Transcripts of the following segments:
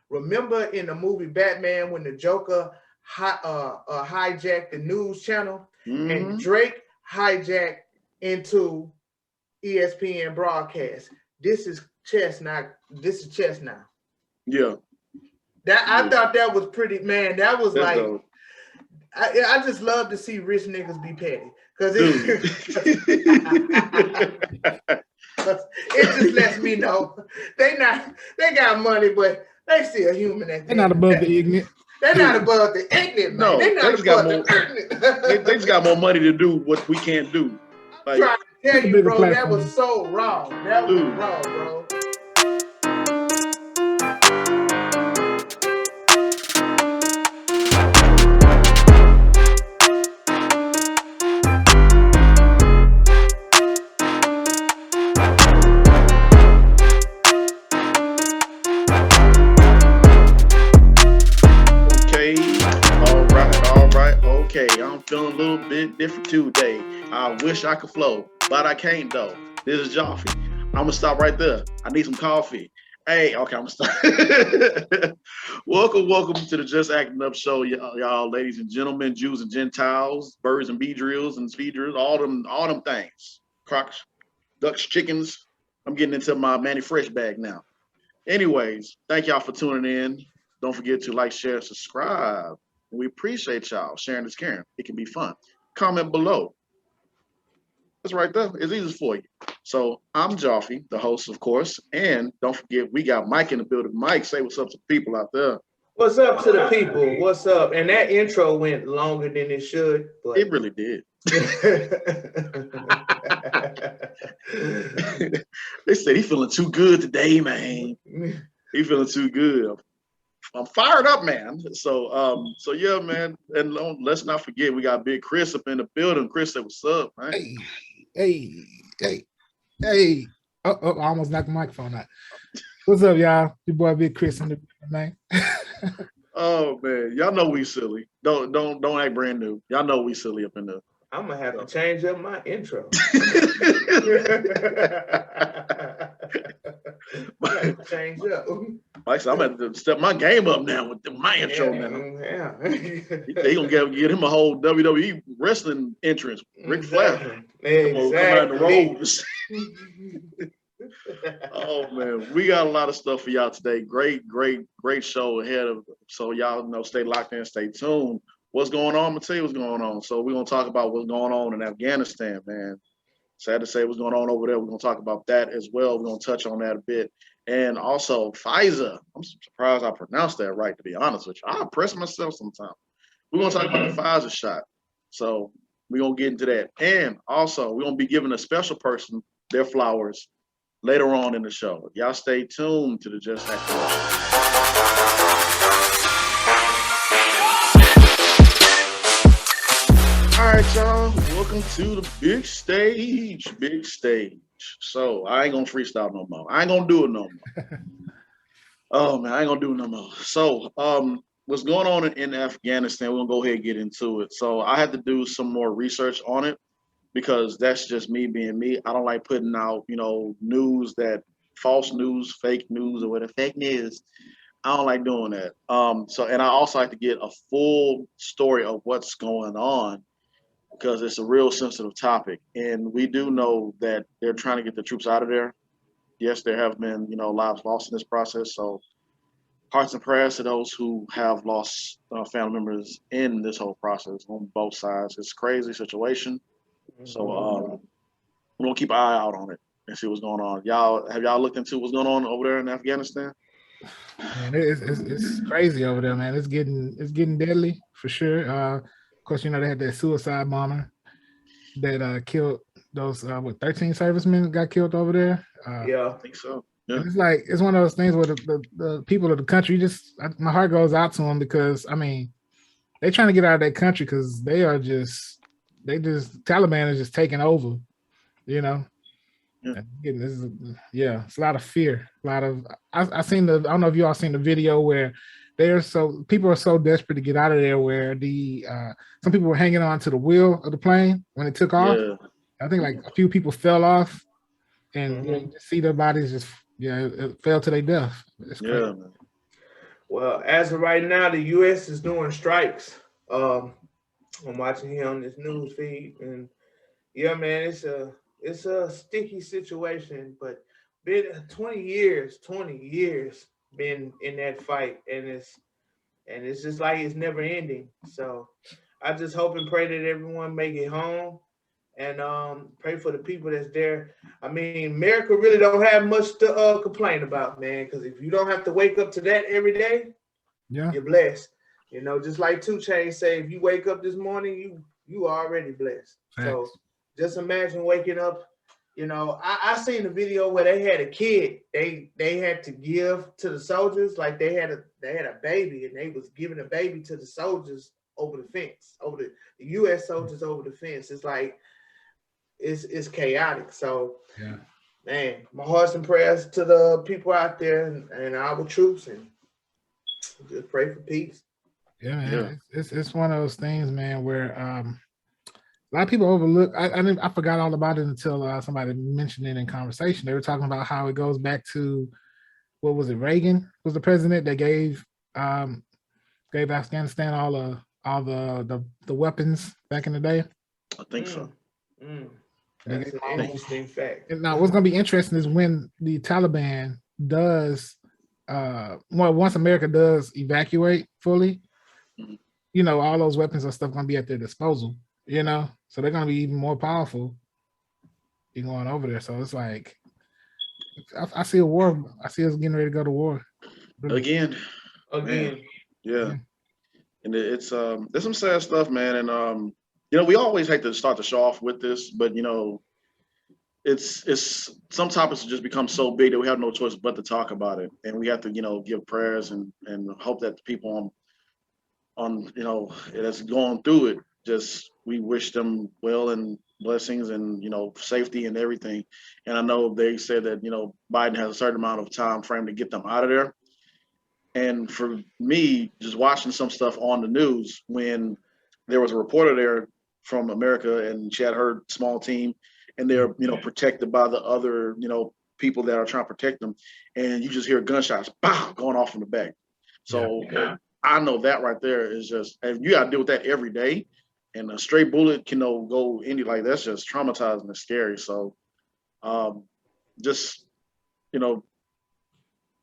Remember in the movie Batman when the Joker hijacked the news channel and Drake hijacked into ESPN broadcast. This is chess now. This is chess now. Yeah. I thought that was pretty, man. That was That's like, dope. I just love to see rich niggas be petty. Because it just lets me know they got money, but they still human. They're not above the ignorant. They're not above the ignorant, man. No, They're not they just got above more. They just got more money to do what we can't do. I'm trying to tell you, bro, that was so wrong. That was wrong, bro. Okay, I'm feeling a little bit different today. I wish I could flow, but I can't though. This is Joffy. I'm gonna stop right there. I need some coffee. Hey, okay, I'm gonna stop. welcome to the Just Acting Up show, y'all, ladies and gentlemen, Jews and Gentiles, birds and bee drills and speed drills, all them things. Crocs, ducks, chickens. I'm getting into my Manny Fresh bag now. Anyways, thank y'all for tuning in. Don't forget to like, share, subscribe. We appreciate y'all sharing this caring. It can be fun. Comment below. That's right there. It's easy for you. So I'm Joffy, the host, of course. And don't forget, we got Mike in the building. Mike, say what's up to people out there. What's up to the people? What's up? And that intro went longer than it should. But it really did. They said he feeling too good today, man. He feeling too good. I'm fired up, man. So yeah, man. And let's not forget, we got Big Chris up in the building. Chris said, "What's up, man?" Hey. Oh, I almost knocked the microphone out. What's up, y'all? Your boy Big Chris in the building, man. Oh man, y'all know we silly. Don't act brand new. Y'all know we silly up in there. I'm gonna have to change up my intro. Change up. Mike said, I'm gonna step my game up now with my intro now. Yeah. He gonna get him a whole WWE wrestling entrance. Ric Flair. Exactly. Come out the road. Oh man, we got a lot of stuff for y'all today. Great show ahead of. So y'all know, stay locked in, stay tuned. What's going on? I'm gonna tell you what's going on. So we're gonna talk about what's going on in Afghanistan, man. Sad to say what's going on over there. We're gonna talk about that as well. We're gonna touch on that a bit. And also Pfizer. I'm surprised I pronounced that right, to be honest with you. I impress myself sometimes. We're gonna talk about the Pfizer shot. So we're gonna get into that. And also we're gonna be giving a special person their flowers later on in the show. Y'all stay tuned to the Just Acting Up. All right, y'all. Welcome to the big stage. So I ain't gonna freestyle no more. I ain't gonna do it no more. Oh man, I ain't gonna do it no more. So what's going on in Afghanistan? We're gonna go ahead and get into it. So I had to do some more research on it because that's just me being me. I don't like putting out, news that false news, fake news, or whatever, fake news. I don't like doing that. And I also like to get a full story of what's going on, because it's a real sensitive topic. And we do know that they're trying to get the troops out of there. Yes, there have been, lives lost in this process. So hearts and prayers to those who have lost family members in this whole process on both sides. It's a crazy situation. So we're going to keep an eye out on it and see what's going on. Have y'all looked into what's going on over there in Afghanistan? Man, it's crazy over there, man. It's getting deadly for sure. Of course, they had that suicide bomber that killed those 13 servicemen got killed over there. Yeah, I think so. Yeah. It's one of those things where the people of the country, my heart goes out to them, because they're trying to get out of that country because Taliban is just taking over, Yeah. It's a lot of fear. I don't know if you all seen the video where people are so desperate to get out of there, where some people were hanging on to the wheel of the plane when it took off. Yeah. I think like a few people fell off, and you just see their bodies just it fell to their death. It's crazy. Man. Well, as of right now, the U.S. is doing strikes. I'm watching here on this news feed, and yeah, man, it's a sticky situation, but been 20 years been in that fight, and it's just like it's never ending. So I just hope and pray that everyone make it home, and pray for the people that's there. I mean, America really don't have much to complain about, man, because if you don't have to wake up to that every day, Yeah. you're blessed. You know, just like 2 Chainz say, if you wake up this morning, you are already blessed. So Facts. just imagine waking up. You know, I seen a video where they had a kid. They had to give to the soldiers, like they had a baby, and they was giving a baby to the soldiers over the fence, over the U.S. soldiers over the fence. It's like it's chaotic. So Yeah. man, my hearts and prayers to the people out there and our troops, and just pray for peace. Yeah, man. Yeah. It's one of those things, man, where a lot of people overlook. I forgot all about it until somebody mentioned it in conversation. They were talking about how it goes back to, what was it? Reagan was the president that gave Afghanistan all the weapons back in the day. I think so. That's an interesting fact. Now, what's going to be interesting is when the Taliban does, once America does evacuate fully, you know, all those weapons and stuff going to be at their disposal, you know, so they're going to be even more powerful. You're going over there. So it's like, I see a war. I see us getting ready to go to war. Really. Again. Yeah. And it's there's some sad stuff, man. And you know, we always hate to start the show off with this, but you know, it's some topics just become so big that we have no choice but to talk about it. And we have to, you know, give prayers and hope that the people on you know, that's going through it, just we wish them well and blessings and, you know, safety and everything. And I know they said that, you know, Biden has a certain amount of time frame to get them out of there. And for me, just watching some stuff on the news, when there was a reporter there from America and she had her small team and they're, you know, protected by the other, you know, people that are trying to protect them, and you just hear gunshots, bam, going off in the back. So I know that right there is just, and you got to deal with that every day. And a stray bullet can, you know, go any, like, that's just traumatizing and scary. So just, you know,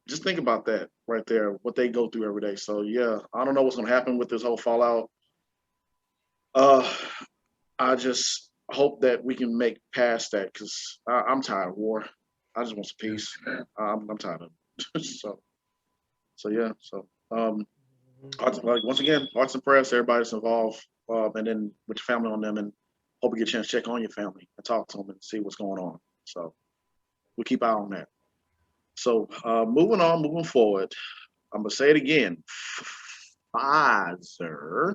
just think about that right there, what they go through every day. So yeah, I don't know what's going to happen with this whole fallout. I just hope that we can make past that, because I'm tired of war. I just want some peace. I'm tired of it. so yeah. So like, once again, hearts and prayers to everybody that's involved, and then with your family on them, and hope you get a chance to check on your family and talk to them and see what's going on. So we'll keep an eye on that. So moving forward, I'm gonna say it again. Pfizer.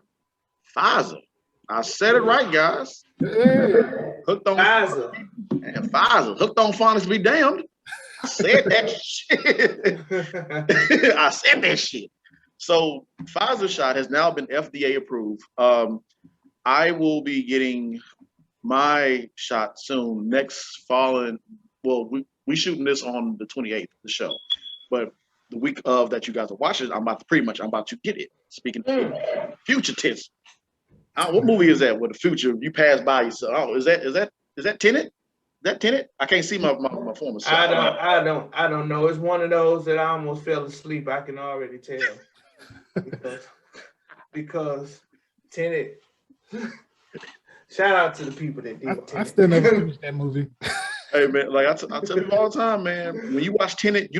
I said it right, guys. Hooked on Pfizer. And Pfizer. Hooked on phonics be damned. I said that shit. I said that shit. So Pfizer shot has now been FDA approved. I will be getting my shot soon. Next following, well, we shooting this on the 28th, the show, but the week of that you guys are watching, I'm about to get it. Speaking of future tense, what movie is that? With the future, you pass by yourself. Oh, is that Tenet? Is that Tenet? I can't see my former self. I don't know. It's one of those that I almost fell asleep. I can already tell because Tenet. Shout out to the people that did Tenet. I still never finished that movie. Hey man, like I tell people all the time, man. When you watch Tenet,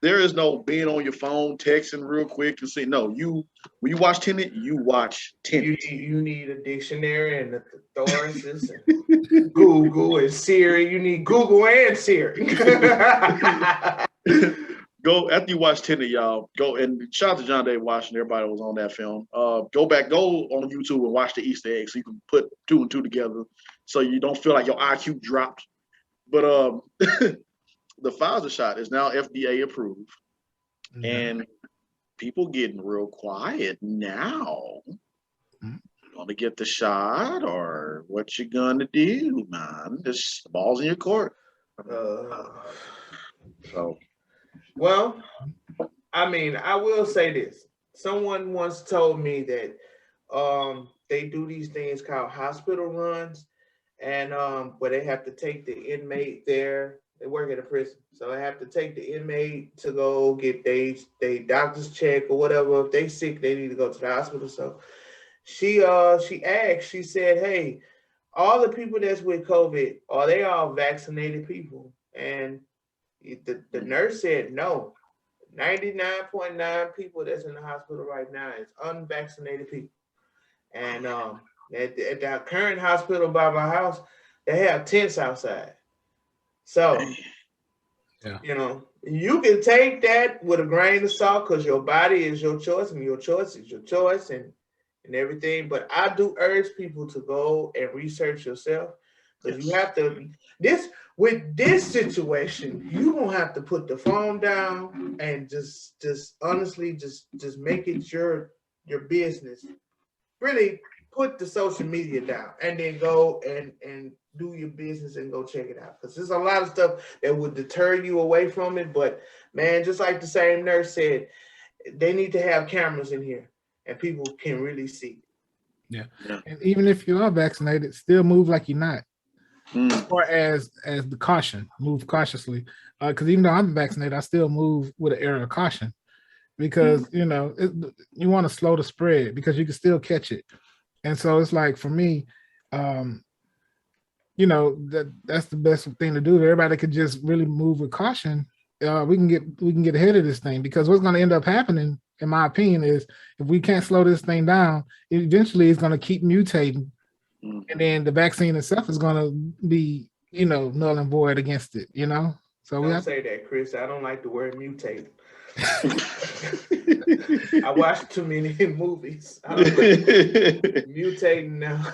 there is no being on your phone, texting real quick and say no. When you watch Tenet, you watch Tenet. You need a dictionary and a thesaurus and Google and Siri. You need Google and Siri. Go after you watch Tenet, y'all. Go and shout out to John David Washington. Everybody that was on that film. Go on YouTube and watch the Easter eggs so you can put 2 and 2 together, so you don't feel like your IQ dropped. But the Pfizer shot is now FDA approved, and people getting real quiet now. Gonna get the shot, or what you gonna do, man? Just the ball's in your court. Well, I mean, I will say this. Someone once told me that they do these things called hospital runs, and where they have to take the inmate there. They work at a prison, so they have to take the inmate to go get they doctor's check or whatever. If they sick, they need to go to the hospital. So she asked, she said, "Hey, all the people that's with COVID, are they all vaccinated people?" And the nurse said no. 99.9 people that's in the hospital right now is unvaccinated people. And at the current hospital by my house, they have tents outside. So, you know, you can take that with a grain of salt because your body is your choice and your choice is your choice and everything. But I do urge people to go and research yourself because you have to, with this situation, you're gonna have to put the phone down and just honestly just make it your business. Really put the social media down and then go and do your business and go check it out. Because there's a lot of stuff that would deter you away from it. But man, just like the same nurse said, they need to have cameras in here and people can really see. Yeah. And even if you are vaccinated, still move like you're not. As far as the caution, move cautiously. Because even though I'm vaccinated, I still move with an air of caution. Because you know you want to slow the spread because you can still catch it, and so it's like for me, you know that's the best thing to do. If everybody could just really move with caution, we can get ahead of this thing. Because what's going to end up happening, in my opinion, is if we can't slow this thing down, eventually it's going to keep mutating, and then the vaccine itself is going to be null and void against it. So don't say that, Chris. I don't like the word mutate. I watched too many movies. I don't like mutating now.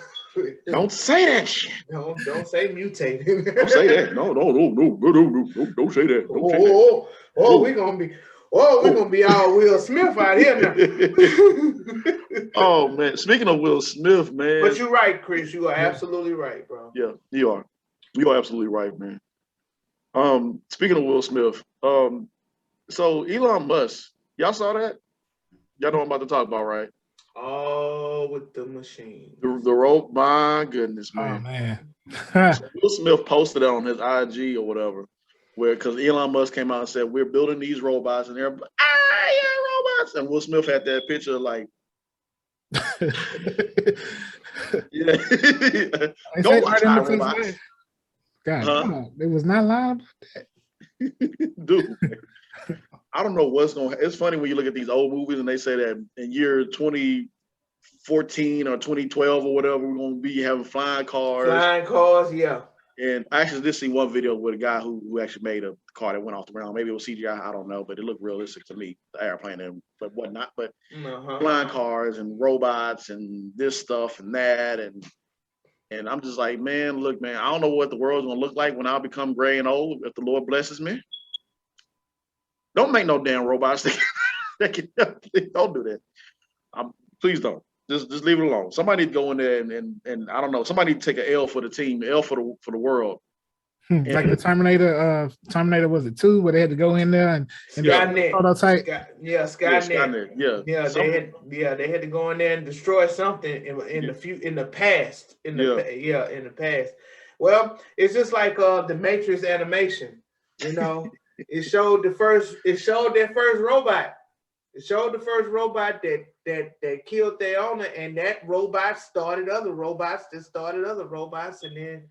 Don't say that shit. Don't say mutating. Don't say that. No. Don't say that. We're gonna be all Will Smith out here now. Oh man, speaking of Will Smith, man. But you're right, Chris. You are absolutely right, bro. Yeah, you are. You are absolutely right, man. Speaking of Will Smith, so Elon Musk, y'all saw that? Y'all know what I'm about to talk about, right? Oh, with the machine. The rope, my goodness, man. Oh, man. So Will Smith posted it on his IG or whatever, because Elon Musk came out and said, we're building these robots, and everybody, yeah, robots. And Will Smith had that picture like, yeah. Go watch our robots. God, it was not lying about that. Dude. I don't know what's going to. It's funny when you look at these old movies and they say that in year 2014 or 2012 or whatever, we're going to be having flying cars. Flying cars, yeah. And I actually did see one video with a guy who actually made a car that went off the ground. Maybe it was CGI, I don't know, but it looked realistic to me, the airplane and but whatnot. But flying cars and robots and this stuff and that. And I'm just like, man, look, man, I don't know what the world's going to look like when I become gray and old, if the Lord blesses me. Don't make no damn robots that can don't do that. Please don't. Just leave it alone. Somebody need to go in there and I don't know. Somebody need to take an L for the team, L for the world. Like the Terminator was it 2, where they had to go in there and Skynet. Prototype. Skynet. Yeah. They had to go in there and destroy something in the past. In the past. Well, it's just like the Matrix animation, It showed their first robot. It showed the first robot that killed their owner, and that robot started other robots that started other robots, and then,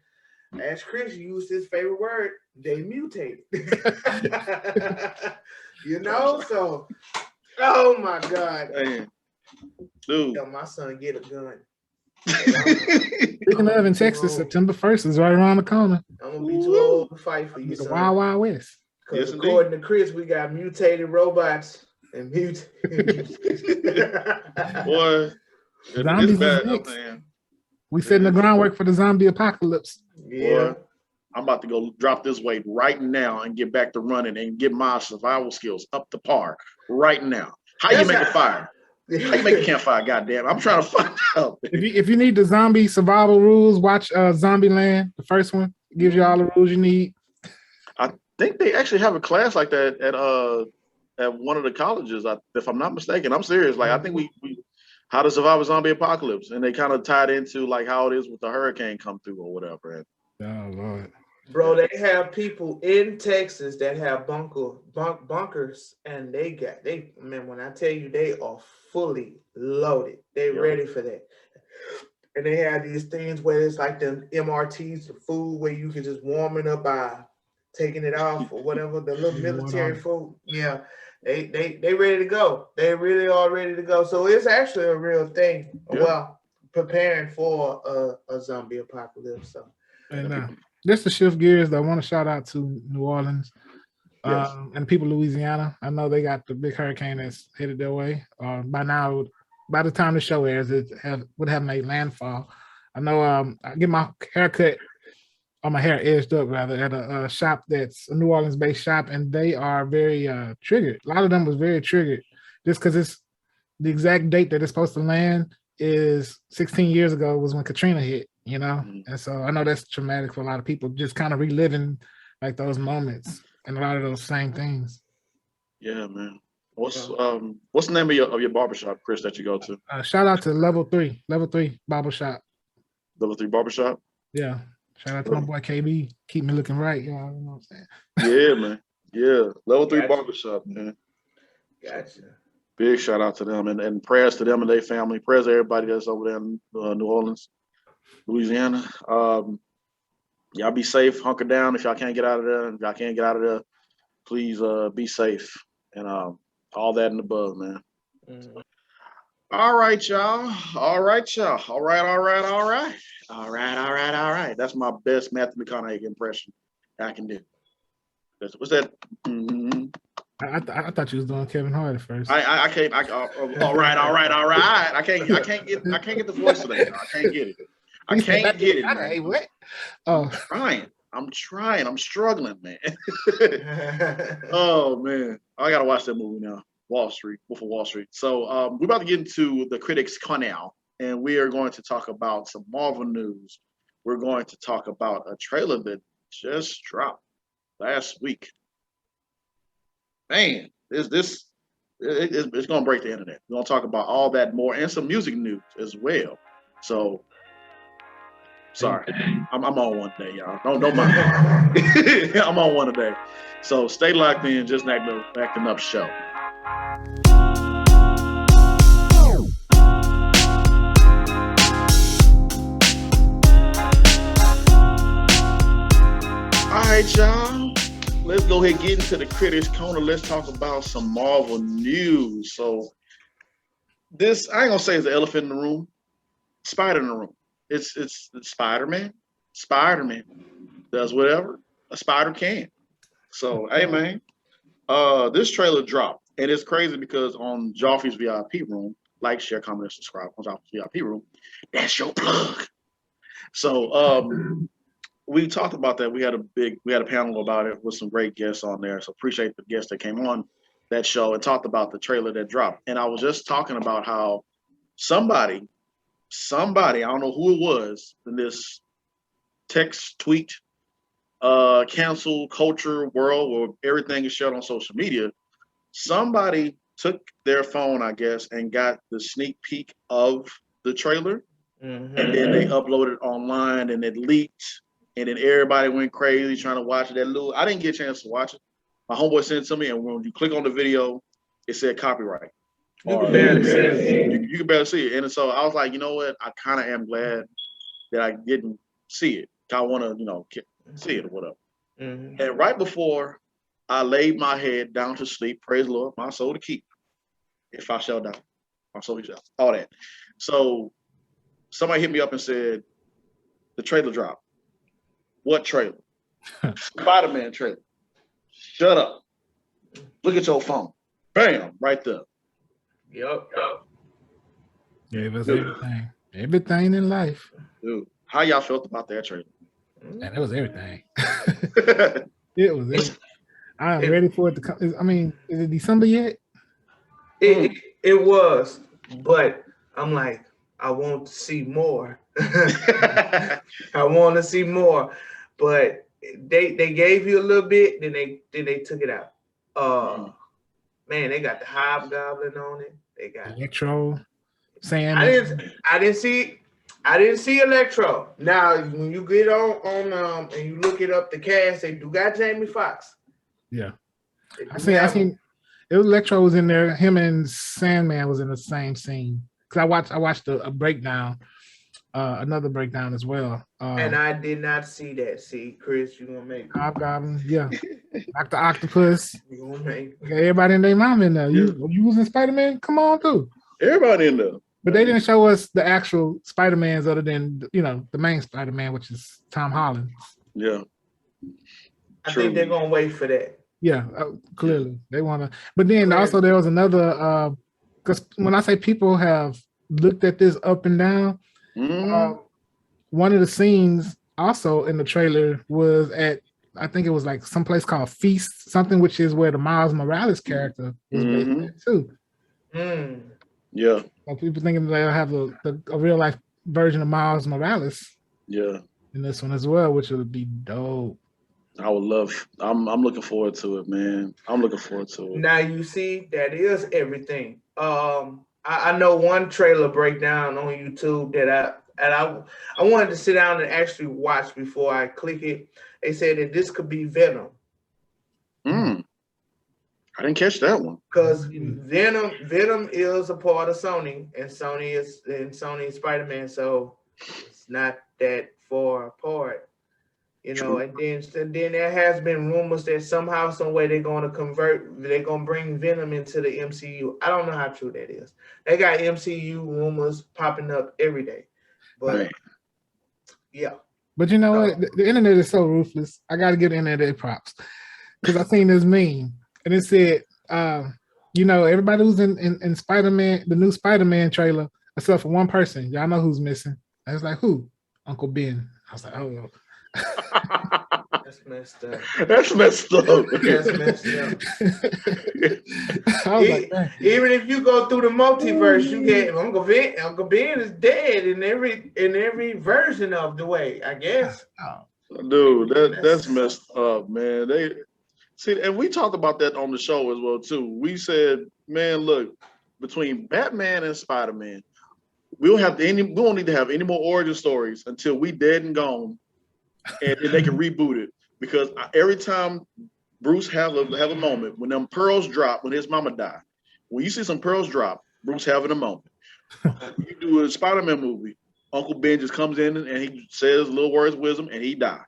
as Chris used his favorite word, they mutated. So, oh my God. Man. Dude. My son get a gun. Speaking of, in Texas, September 1st is right around the corner. I'm going to be too old to fight for you, the Wild Wild West. Because according to Chris, we got mutated robots and mutated. Boy, zombies is next. We setting the groundwork for the zombie apocalypse. Yeah. Boy, I'm about to go drop this weight right now and get back to running and get my survival skills up to par right now. How you make a fire? How you make a campfire? Goddamn! I'm trying to find out. If you need the zombie survival rules, watch Zombieland, the first one. It gives you all the rules you need. I think they actually have a class like that at one of the colleges, if I'm not mistaken. I'm serious. Like I think we how to survive a zombie apocalypse, and they kind of tied into like how it is with the hurricane come through or whatever. Oh Lord. Bro, they have people in Texas that have bunkers, and man, when I tell you they are fully loaded, they ready for that. And they have these things where it's like the MRTs, the food where you can just warm it up by taking it off or whatever, the little military food. Yeah, they ready to go. They really are ready to go. So it's actually a real thing. Yeah. Well, preparing for a zombie apocalypse. So. And just to shift gears, I want to shout out to New Orleans and people of Louisiana. I know they got the big hurricane that's headed their way. By the time the show airs, would have made landfall. I know I get my hair cut, or my hair edged up rather, at a shop that's a New Orleans-based shop, and they are very triggered. A lot of them was very triggered just because it's the exact date that it's supposed to land is 16 years ago was when Katrina hit, you know? And so I know that's traumatic for a lot of people, just kind of reliving like those moments and a lot of those same things. Yeah, man. What's the name of your barbershop, Chris, that you go to? Shout out to Level 3 Barbershop. Level 3 Barbershop? Yeah. Shout out to my boy KB. Keep me looking right, y'all. You know what I'm saying? Yeah, man. Yeah. Level 3 Barbershop, man. Gotcha. Big shout out to them and prayers to them and their family. Prayers to everybody that's over there in New Orleans, Louisiana. Y'all be safe, hunker down if y'all can't get out of there. If y'all can't get out of there, please be safe. And all that and above, man. All right, y'all. All right. That's my best Matthew McConaughey impression I can do. What's that? I thought you was doing Kevin Hart at first. I can't. All right. I can't get the voice today. I can't get it. I can't get it. Hey, what? Oh, I'm trying. I'm struggling, man. Oh man, I gotta watch that movie now. Wolf of Wall Street. So we're about to get into the critics' corner, and we are going to talk about some Marvel news. We're going to talk about a trailer that just dropped last week. Man, it's going to break the internet. We're going to talk about all that more and some music news as well. So, sorry, I'm on one today, y'all. Don't mind. I'm on one today. So stay locked in. Just acting up show. All right, y'all. Let's go ahead and get into the Critics Corner. Let's talk about some Marvel news. So this, I ain't gonna say it's the elephant in the room. Spider in the room. It's Spiderman. Spiderman does whatever a spider can. So hey man, this trailer dropped, and it's crazy because on Joffrey's VIP room, like, share, comment, and subscribe on Joffrey's VIP room. That's your plug. So we talked about that. We had a panel about it with some great guests on there. So appreciate the guests that came on that show and talked about the trailer that dropped. And I was just talking about how somebody, I don't know who it was in this text, tweet, cancel culture world where everything is shared on social media, somebody took their phone, I guess, and got the sneak peek of the trailer. And then they uploaded it online and it leaked. And then everybody went crazy trying to watch it. I didn't get a chance to watch it. My homeboy sent it to me, and when you click on the video, it said copyright. You can barely see it. You can barely see it. And so I was like, you know what? I kind of am glad that I didn't see it. I want to, see it or whatever. And right before I laid my head down to sleep, praise the Lord, my soul to keep. If I shall die, my soul shall. All that. So somebody hit me up and said, the trailer dropped. What trailer? Spider-Man trailer. Shut up. Look at your phone. Bam, right there. Yep. Gave us everything. Everything in life. Dude, how y'all felt about that trailer? Man, it was everything. It was everything. I am ready for it to come. I mean, is it December yet? It was, but I'm like, I want to see more. I want to see more. But they gave you a little bit, then they took it out. Man, they got the Hobgoblin on it. They got Electro, I Sandman. didn't see Electro. Now when you get on and you look it up the cast, they do got Jamie Foxx. Yeah. I seen it was Electro was in there. Him and Sandman was in the same scene. Cause I watched a breakdown, another breakdown as well. And I did not see that. See, Chris, you gonna make Hobgoblin, yeah. Dr. Octopus. You gonna make Everybody and their mom in there. You was in Spider-Man? Come on through. Everybody in there. But they didn't show us the actual Spider-Mans other than the main Spider-Man, which is Tom Holland. Yeah. I think they're gonna wait for that. Yeah, clearly they want to. But then also there was another because when I say people have looked at this up and down, one of the scenes also in the trailer was at, I think it was like some place called Feast, something which is where the Miles Morales character was based at too. Yeah. Like people thinking they'll have a real life version of Miles Morales. Yeah. In this one as well, which would be dope. I would love. I'm looking forward to it, man. I'm looking forward to it. Now you see, that is everything. I know one trailer breakdown on YouTube that I wanted to sit down and actually watch before I click it. They said that this could be Venom. I didn't catch that one. Because Venom is a part of Sony, and Sony is Spider-Man, so it's not that far apart. And then there has been rumors that somehow, some way they're going to bring Venom into the MCU. I don't know how true that is. They got MCU rumors popping up every day. But yeah. But you know what? The internet is so ruthless. I got to give the internet their props. Because I seen this meme and it said, everybody who's in Spider-Man, the new Spider-Man trailer, except for one person. Y'all know who's missing. I was like, who? Uncle Ben. I was like, oh. That's messed up. That's messed up. That's messed up. Even if you go through the multiverse, you get Uncle Ben. Uncle Ben is dead in every version of the way, I guess. Dude, that's messed up, man. And we talked about that on the show as well too. We said, man, look, between Batman and Spider-Man, we don't need to have any more origin stories until we dead and gone. And they can reboot it, because every time Bruce have a moment, when them pearls drop, when his mama died, when you see some pearls drop, Bruce having a moment. When you do a Spider-Man movie, Uncle Ben just comes in and he says little words of wisdom and he died.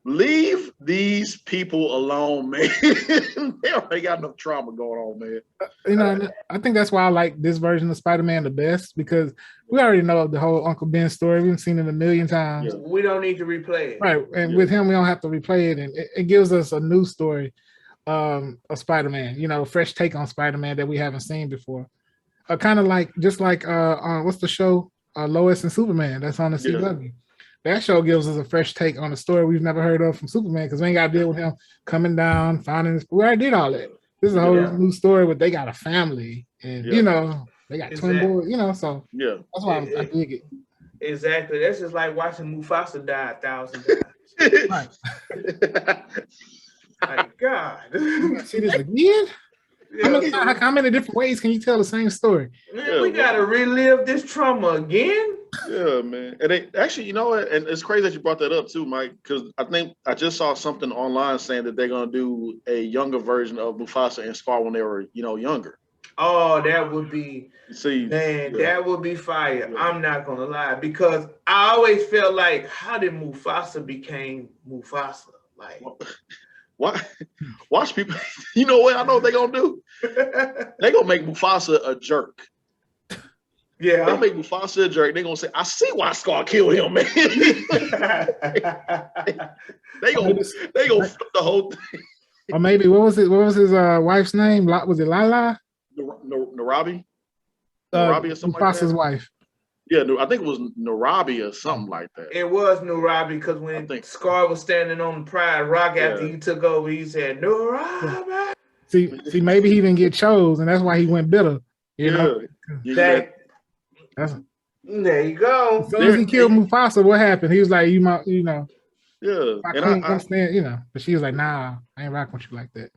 Leave these people alone, man. They already got enough trauma going on, man. I think that's why I like this version of Spider-Man the best, because we already know the whole Uncle Ben story. We've seen it a million times. Yeah. We don't need to replay it. Right. And with him, we don't have to replay it. And it gives us a new story of Spider-Man, a fresh take on Spider-Man that we haven't seen before. Kind of like, just like, what's the show? Lois and Superman. That's on the CW. Yeah. That show gives us a fresh take on a story we've never heard of from Superman, because we ain't got to deal with him coming down, finding his. We already did all that. This is a whole new story where they got a family and, they got twin boys, so that's why I dig it. Exactly. That's just like watching Mufasa die 1,000 times. Right. My God. See this again? How many different ways can you tell the same story? Man, we gotta relive this trauma again. Yeah, man. And they actually, you know what? And it's crazy that you brought that up too, Mike, because I think I just saw something online saying that they're gonna do a younger version of Mufasa and Scar when they were, younger. Oh, that would be that would be fire. Yeah. I'm not gonna lie, because I always felt like, how did Mufasa became Mufasa? Like. Watch people. You know what? I know what they're gonna do. They're gonna make Mufasa a jerk. Yeah, they'll make Mufasa a jerk. They're gonna say, "I see why Scar killed him, man." they gonna flip the whole thing. Or maybe what was his wife's name? Was it Lala? Narabi? Narabi or something Mufasa's like that? wife. Yeah, I think it was Narabi or something like that. It was Narabi, because when Scar was standing on the Pride Rock after he took over, he said, Narabi. See, maybe he didn't get chose, and that's why he went bitter. There you go. As soon as he killed Mufasa, what happened? He was like, Yeah. I can't stand, but she was like, nah, I ain't rocking with you like that.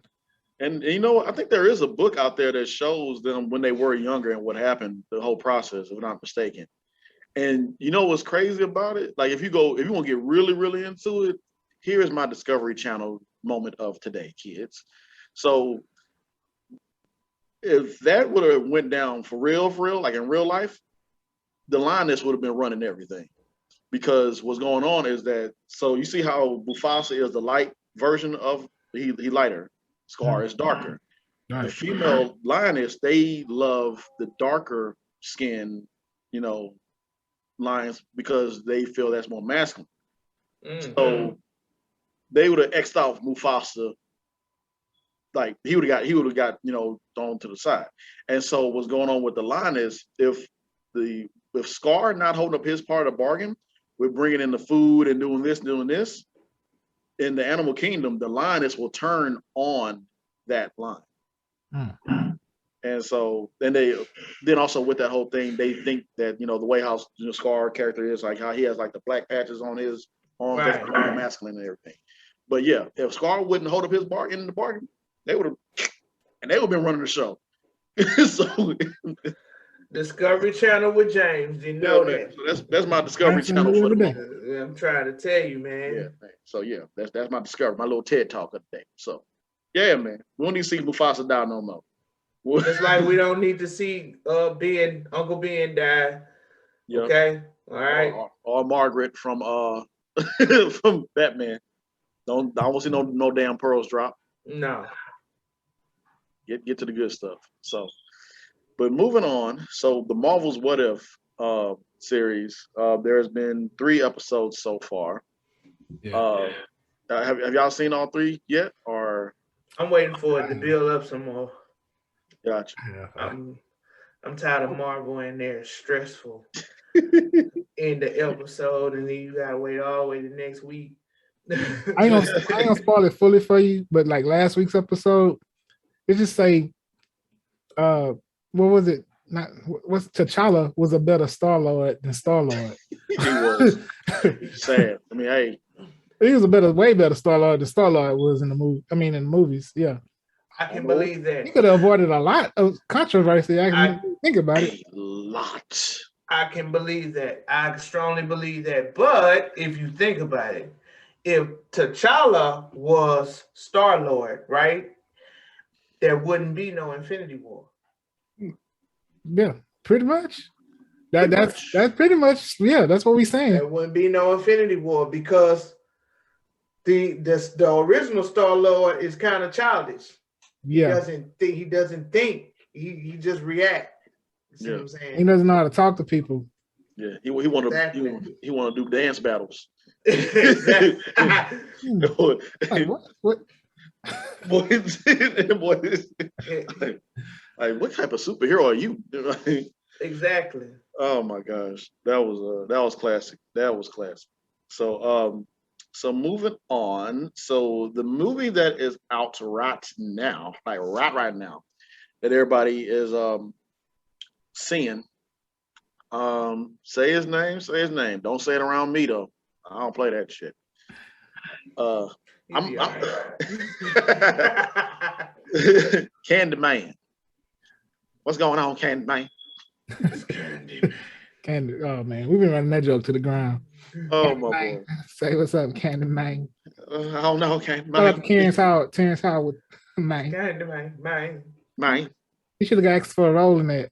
And you know, I think there is a book out there that shows them when they were younger and what happened, the whole process, if I'm not mistaken. And you know what's crazy about it? Like if you want to get really, really into it, here is my Discovery Channel moment of today, kids. So if that would have went down for real, like in real life, the lioness would have been running everything. Because what's going on is that, so you see how Mufasa is the light version of, he lighter, Scar is darker. Right. The female lioness, they love the darker skin, you know, lions because they feel that's more masculine. Mm-hmm. So they would have X'd off Mufasa, like he would have got, you know, thrown to the side. And so what's going on with the lioness, if Scar not holding up his part of the bargain, we're bringing in the food and doing this, in the animal kingdom, the lioness will turn on that lion. Mm-hmm. And so then also with that whole thing, they think that, you know, the way how the Scar character is, like how he has like the black patches on his arms, right, that's more masculine and everything. But yeah, if Scar wouldn't hold up his bargain in the bargain, they would have been running the show. So Discovery Channel with James, you know that. So that's my Discovery Channel for the moment. I'm trying to tell you, man. Yeah, man. So yeah, that's my Discovery, my little TED talk of the day. So yeah, man, we don't need to see Mufasa die no more. Just like we don't need to see Uncle Ben die. Yep. Okay, all right. Or Margaret from from Batman. I don't want to see no damn pearls drop. No. Get to the good stuff. So. But moving on, so the Marvel's What If series, there's been 3 episodes so far. Yeah. Have y'all seen all 3 yet? Or I'm waiting for it to build up some more. Gotcha. Yeah. I'm tired of Marvel and they're stressful in the episode, and then you gotta wait all the way to next week. I ain't gonna spoil it fully for you, but like last week's episode, it just say what was it? T'Challa was a better Star-Lord than Star-Lord. He was. Sad. I mean, hey. He was way better Star-Lord than Star-Lord was in the movie. I mean, in the movies, yeah. I can believe that. He could have avoided a lot of controversy. I think about it. A lot. I can believe that. I strongly believe that. But if you think about it, if T'Challa was Star-Lord, right, there wouldn't be no Infinity War. Yeah, pretty much. That's pretty much, yeah, that's what we're saying. There wouldn't be no Infinity War because the original Star-Lord is kind of childish. Yeah. He doesn't think. He just react. See what I'm saying? He doesn't know how to talk to people. Yeah, he want to do dance battles. What? Like, what type of superhero are you? Exactly. Oh my gosh, that was classic. That was classic. So so moving on. So the movie that is out right now, like right now, that everybody is seeing. Say his name. Don't say it around me though. I don't play that shit. Candyman. What's going on, Candyman? Candy. Oh man, we've been running that joke to the ground. Oh my boy. Say what's up, Candyman. I don't know, Candyman. Terrence Howard with man. Candyman, man. He should have got asked for a role in that.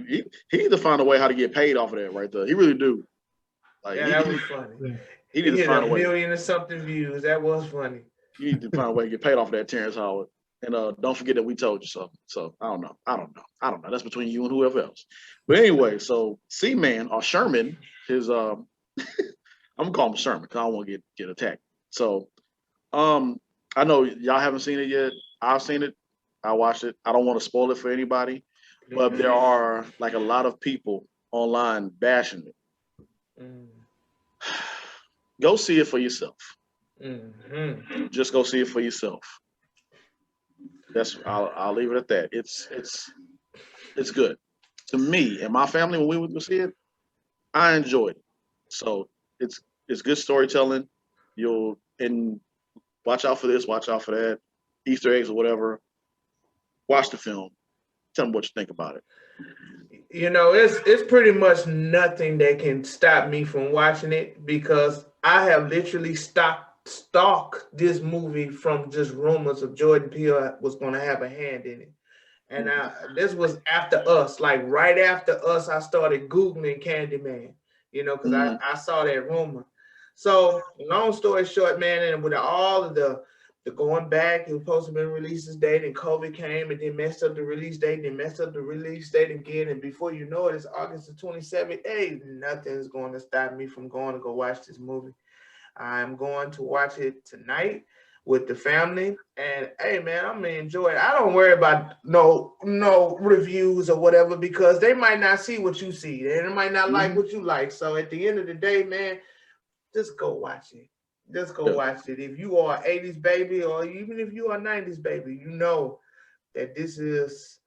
He need to find a way how to get paid off of that right there. He really do. Like, yeah, that was funny. Yeah. He need to find a way. 1 million or something views. That was funny. You need to find a way to get paid off of that, Terrence Howard. And don't forget that we told you so. So I don't know. That's between you and whoever else. But anyway, so C-Man or Sherman, his I'm gonna call him Sherman because I don't want to get attacked. So I know y'all haven't seen it yet. I've seen it. I watched it. I don't want to spoil it for anybody, but there are like a lot of people online bashing it. Go see it for yourself. Mm-hmm. Just go see it for yourself. I'll leave it at that. It's good. To me and my family, when we went to see it, I enjoyed it. So it's good storytelling. And watch out for this, watch out for that. Easter eggs or whatever. Watch the film. Tell me what you think about it. You know, it's pretty much nothing that can stop me from watching it because I have literally stalked this movie from just rumors of Jordan Peele was going to have a hand in it. And this was after Us, like right after Us, I started Googling Candyman, you know, because I saw that rumor. So long story short, man, and with all of the going back, it was supposed to be released this date, and COVID came and then messed up the release date, and messed up the release date again. And before you know it, it's August the 27th. Hey, nothing's going to stop me from going to go watch this movie. I'm going to watch it tonight with the family, and hey man, I'm gonna enjoy it. I don't worry about no reviews or whatever because they might not see what you see, and they might not like what you like. So at the end of the day, man, just go watch it. Just go watch it. If you are 80s baby, or even if you are 90s baby, you know that this is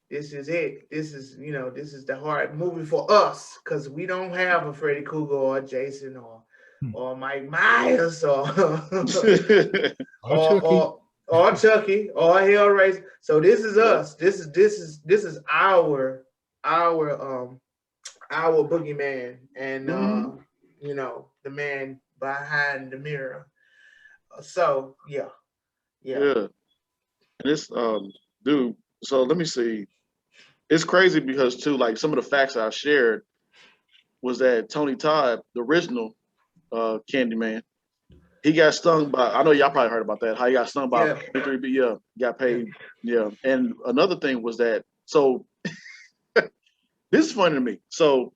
it. This is, you know, this is the hard movie for us because we don't have a Freddy Krueger or Jason or Mike Myers or or Chucky or Hellraiser. So this is us. This is our boogeyman, and you know, the man behind the mirror. So yeah. And this dude. So let me see. It's crazy because too, like some of the facts I shared was that Tony Todd, the original Candyman, he got stung by, I know y'all probably heard about that, how he got stung by 23B, got paid. And another thing was that, so this is funny to me. So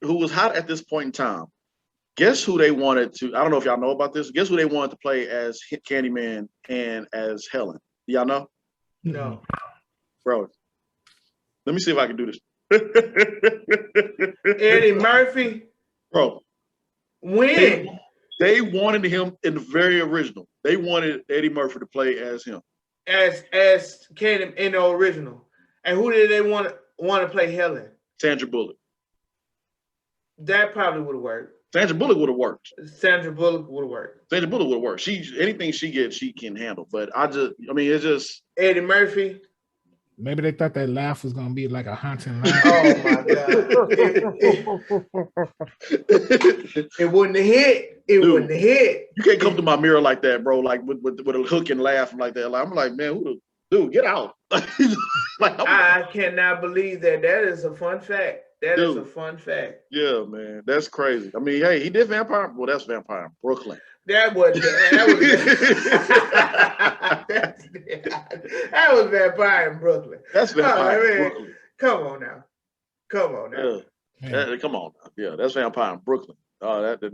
who was hot at this point in time? Guess who they wanted to, I don't know if y'all know about this, guess who they wanted to play as Candyman and as Helen? Do y'all know? No. Bro, let me see if I can do this. Eddie Murphy. Bro. When? They wanted him in the very original. They wanted Eddie Murphy to play as him. As Candyman in the original. And who did they want to play Helen? Sandra Bullock. That probably would have worked. Sandra Bullock would have worked. Sandra Bullock would have worked. Sandra Bullock would have worked. Anything she gets, she can handle. But it's just Eddie Murphy. Maybe they thought that laugh was gonna be like a haunting laugh. Oh my god! It wouldn't have hit. It wouldn't have hit. You can't come to my mirror like that, bro. Like with a hook and laugh like that. Like, I'm like, man, dude, get out. I cannot believe that. That is a fun fact. That is a fun fact. Yeah, man, that's crazy. I mean, hey, he did Vampire. Well, that's Vampire in Brooklyn. That was Vampire in Brooklyn. That's Vampire in Brooklyn. Come on now. Yeah. Come on now. Yeah, that's Vampire in Brooklyn.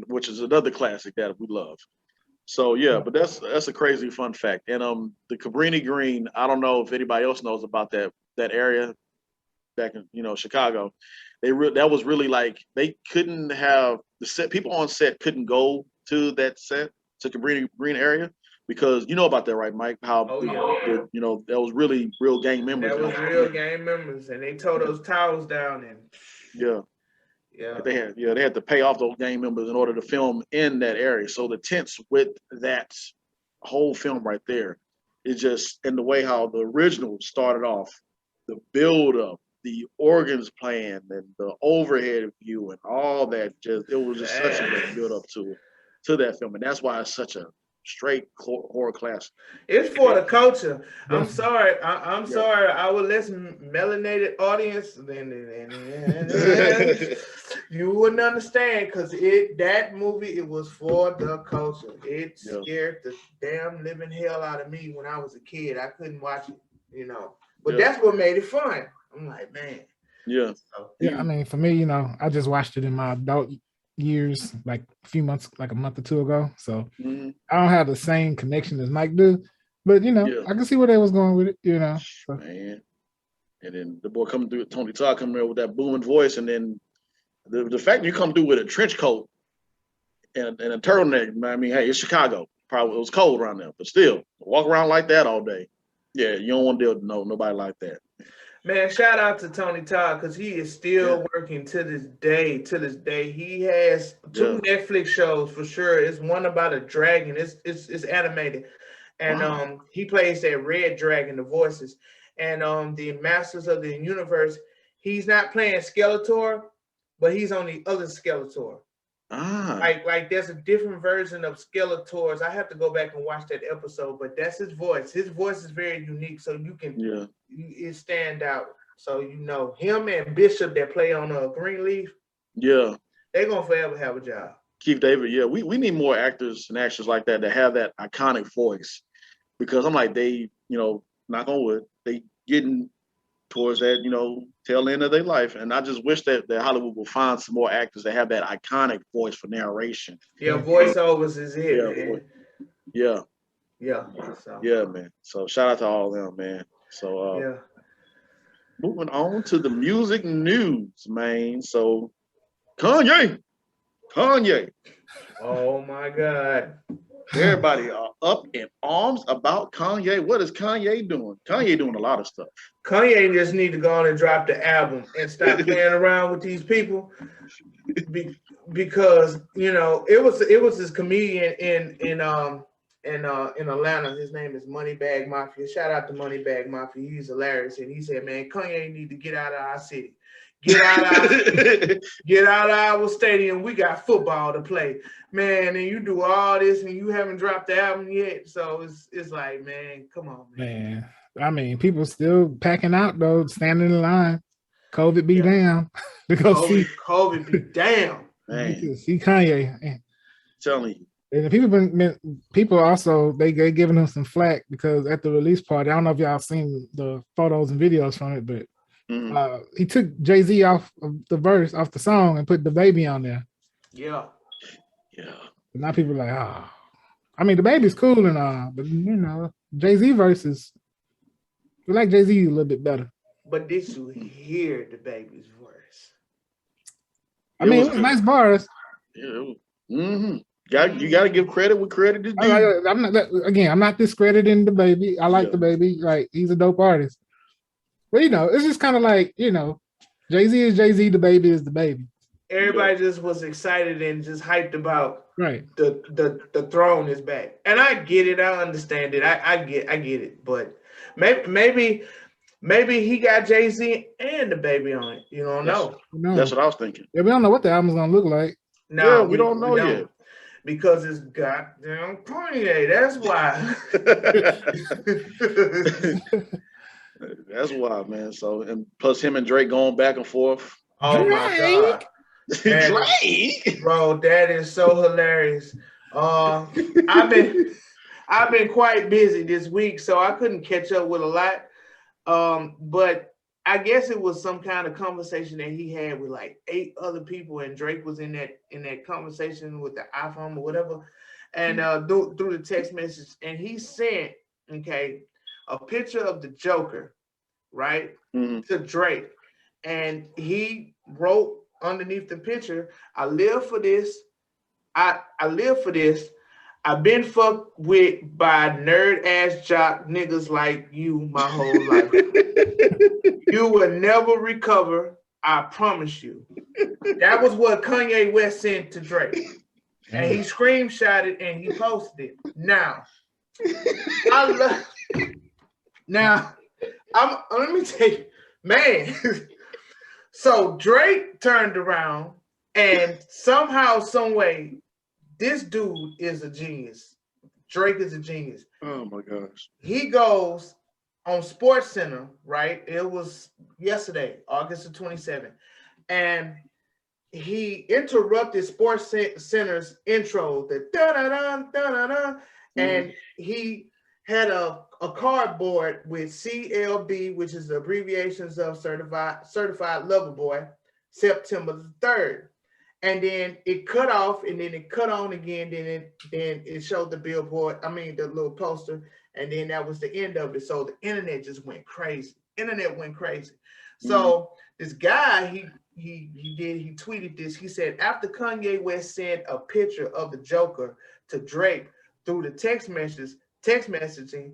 Which is another classic that we love. So yeah, but that's a crazy fun fact. And the Cabrini Green, I don't know if anybody else knows about that area back in Chicago. That was really like they couldn't have the set, people on set couldn't go to that set, to Cabrini Green area, because you know about that, right, Mike? How that was really real gang members. That was real gang members, and they tore those towers down, and they had to pay off those gang members in order to film in that area. So the tense with that whole film right there is just, in the way how the original started off, the build up, the organs playing, and the overhead view, and all that. It was just such a good build up to that film, and that's why it's such a straight horror classic. It's for the culture. I'm sorry. I'm sorry. Our less melanated audience, you wouldn't understand, because that movie, it was for the culture. It scared the damn living hell out of me when I was a kid. I couldn't watch it, But that's what made it fun. I'm like, man. Yeah. I mean, for me, I just watched it in my adult years, like a few months, like a month or two ago. So I don't have the same connection as Mike do, but I can see where they was going with it, So. Man. And then the boy coming through, Tony Todd coming there with that booming voice, and then the fact that you come through with a trench coat and a turtleneck. I mean, hey, it's Chicago. Probably it was cold around there, but still, walk around like that all day. Yeah, you don't want to deal with nobody like that. Man, shout out to Tony Todd, because he is still working to this day. He has 2 Netflix shows for sure. It's one about a dragon. It's animated, and he plays that Red Dragon, the voices, and the Masters of the Universe. He's not playing Skeletor, but he's on the other Skeletor. Like there's a different version of Skeletors. I have to go back and watch that episode, but that's his voice. His voice is very unique, so you can it stand out. So you know him and Bishop that play on Greenleaf. Yeah, they're gonna forever have a job. Keith David, yeah, we need more actors and actors like that have that iconic voice, because I'm like, they, you know, knock on wood, they getting towards that, you know, tail end of their life, and I just wish that Hollywood will find some more actors that have that iconic voice for narration. Yeah, voiceovers is it, man. Yeah. So. Yeah, man. So shout out to all of them, man. So moving on to the music news, man. So Kanye. Oh my God. Everybody are up in arms about Kanye. What is Kanye doing? Kanye doing a lot of stuff. Kanye just need to go on and drop the album and stop playing around with these people, because you know it was this comedian in Atlanta. His name is Moneybag Mafia. Shout out to Moneybag Mafia. He's hilarious, and he said, "Man, Kanye need to get out of our city. Get out of our stadium. We got football to play, man. And you do all this, and you haven't dropped the album yet. So it's like, man, come on, man. I mean, people still packing out though, standing in line. COVID be down to go see. COVID be down. Man. See Kanye. Man. Telling you. And people also they giving him some flack because at the release party, I don't know if y'all seen the photos and videos from it, but. He took JayZ off of the verse, off the song, and put the baby on there. Yeah. And now people are like, I mean, the baby's cool and all, but you know, JayZ verses, we like JayZ a little bit better. But did you hear the baby's verse? I mean, it was nice bars. Yeah. You got to give credit where credit is due. I'm not discrediting the baby. I like the baby. Like, he's a dope artist. But you know, it's just kind of like, you know, JayZ is JayZ, the baby is the baby. Everybody just was excited and just hyped about the throne is back. And I get it, I understand it. I get it. But maybe he got JayZ and the baby on it. You don't know. That's what I was thinking. Yeah, we don't know what the album's gonna look like. No, we don't know yet. Because it's goddamn Kanye. That's why. That's why, man. So, and plus him and Drake going back and forth. Oh my God. Drake, bro, that is so hilarious. I've been quite busy this week, so I couldn't catch up with a lot. But I guess it was some kind of conversation that he had with like 8 other people, and Drake was in that conversation with the iPhone or whatever, and through the text message, and he sent a picture of the Joker, right, to Drake, and he wrote underneath the picture, "I live for this. I live for this. I've been fucked with by nerd ass jock niggas like you my whole life. You will never recover. I promise you." That was what Kanye West sent to Drake, and he screenshotted and he posted it. Now, let me tell you, man. So Drake turned around, and somehow, some way, this dude is a genius. Drake is a genius. Oh my gosh. He goes on Sports Center, right? It was yesterday, August the 27th, and he interrupted Sports Center's intro, the da-da-da, da-da-da, and he had a cardboard with CLB, which is the abbreviations of Certified Lover Boy, September the 3rd. And then it cut off, and then it cut on again, then it showed the billboard, the little poster, and then that was the end of it. So the internet just went crazy. So this guy, he tweeted this. He said, after Kanye West sent a picture of the Joker to Drake through the text messaging,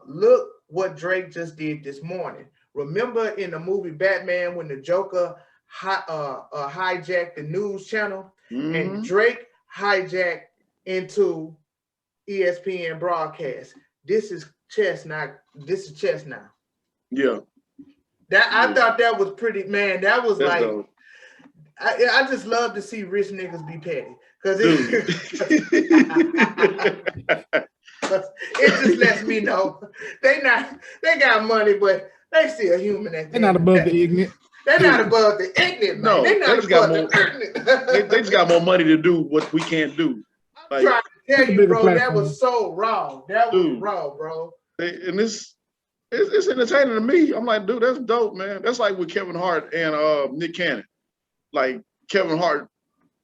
look what Drake just did this morning. Remember in the movie Batman when the Joker hijacked the news channel, and Drake hijacked into ESPN broadcast. This is chess now. This is chess now. Yeah. I thought that was pretty, man. That was That's like, dope. I just love to see rich niggas be petty. Because it just lets me know they got money, but they still human. They're not above the ignorant. They're not above the ignorant, man. No, They're not just got above the they just got more money to do what we can't do. I'm trying to tell you, bro, platform. that was so raw. That was raw, bro. And it's entertaining to me. I'm like, dude, that's dope, man. That's like with Kevin Hart and Nick Cannon. Like Kevin Hart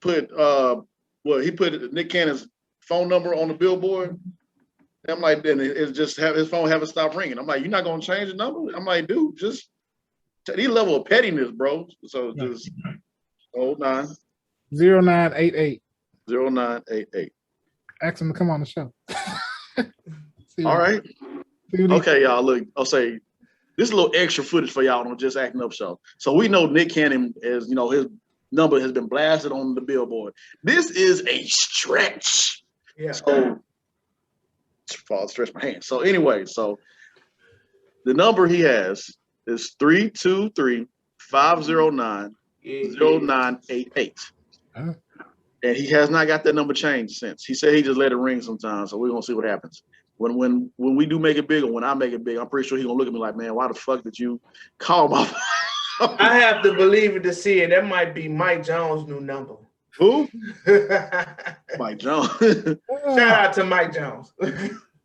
put he put Nick Cannon's phone number on the billboard. And I'm like, then it's just his phone haven't stopped ringing. I'm like, you're not gonna change the number? I'm like, dude, just these level of pettiness, bro. So just 09 0988. 0988. Ask him to come on the show. All right. Okay, y'all. Look, I'll say this is a little extra footage for y'all on Just Acting Up Show. So we know Nick Cannon is, his number has been blasted on the billboard. This is a stretch. Yeah. So I'll stretch my hand. So anyway, so the number he has is 323-509-0988. Uh-huh. And he has not got that number changed since. He said he just let it ring sometimes. So we're gonna see what happens. When we do make it big, or when I make it big, I'm pretty sure he's gonna look at me like, man, why the fuck did you call my I have to believe it to see it. That might be Mike Jones' new number. Who? Mike Jones. Shout out to Mike Jones.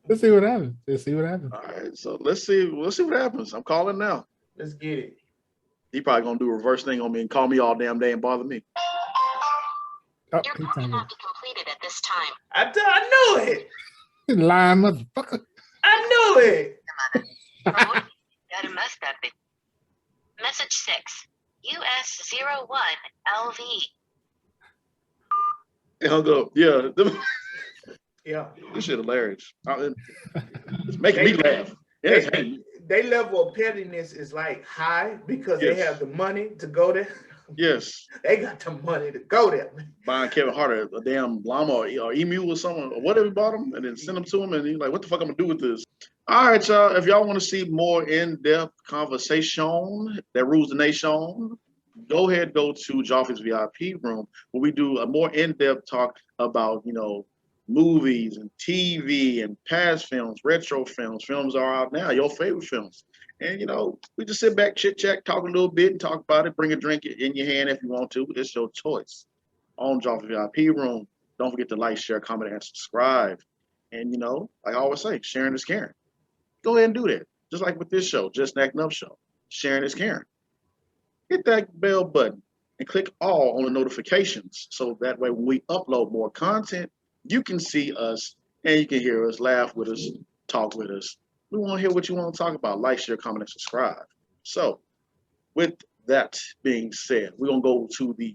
Let's see what happens. All right, so let's see what happens. I'm calling now. Let's get it. He probably gonna do a reverse thing on me and call me all damn day and bother me. Oh, Your call cannot be completed at this time. I knew it. Lying motherfucker. I knew it. Message 6, US01LV. It hung up. Yeah. Yeah. This shit hilarious. It's making me laugh. Yes. They level of pettiness is like high because they have the money to go there. Yes. They got the money to go there. Buying Kevin Hart a damn llama or emu or something, or whatever he bought him, and then send them to him, and he's like, what the fuck I'm gonna do with this? All right, y'all. If y'all want to see more in-depth conversation that rules the nation, go ahead, go to Joffrey's VIP room, where we do a more in-depth talk about, movies and TV and past films, retro films are out now, your favorite films. And, we just sit back, chit-chat, talk a little bit and talk about it. Bring a drink in your hand if you want to. It's your choice. On Joffrey VIP room, don't forget to like, share, comment, and subscribe. And, like I always say, sharing is caring. Go ahead and do that. Just like with this show, Just Acting Up Show. Sharing is caring. Hit that bell button and click all on the notifications. So that way when we upload more content, you can see us and you can hear us, laugh with us, talk with us. We want to hear what you want to talk about. Like, share, comment, and subscribe. So with that being said, we're going to go to the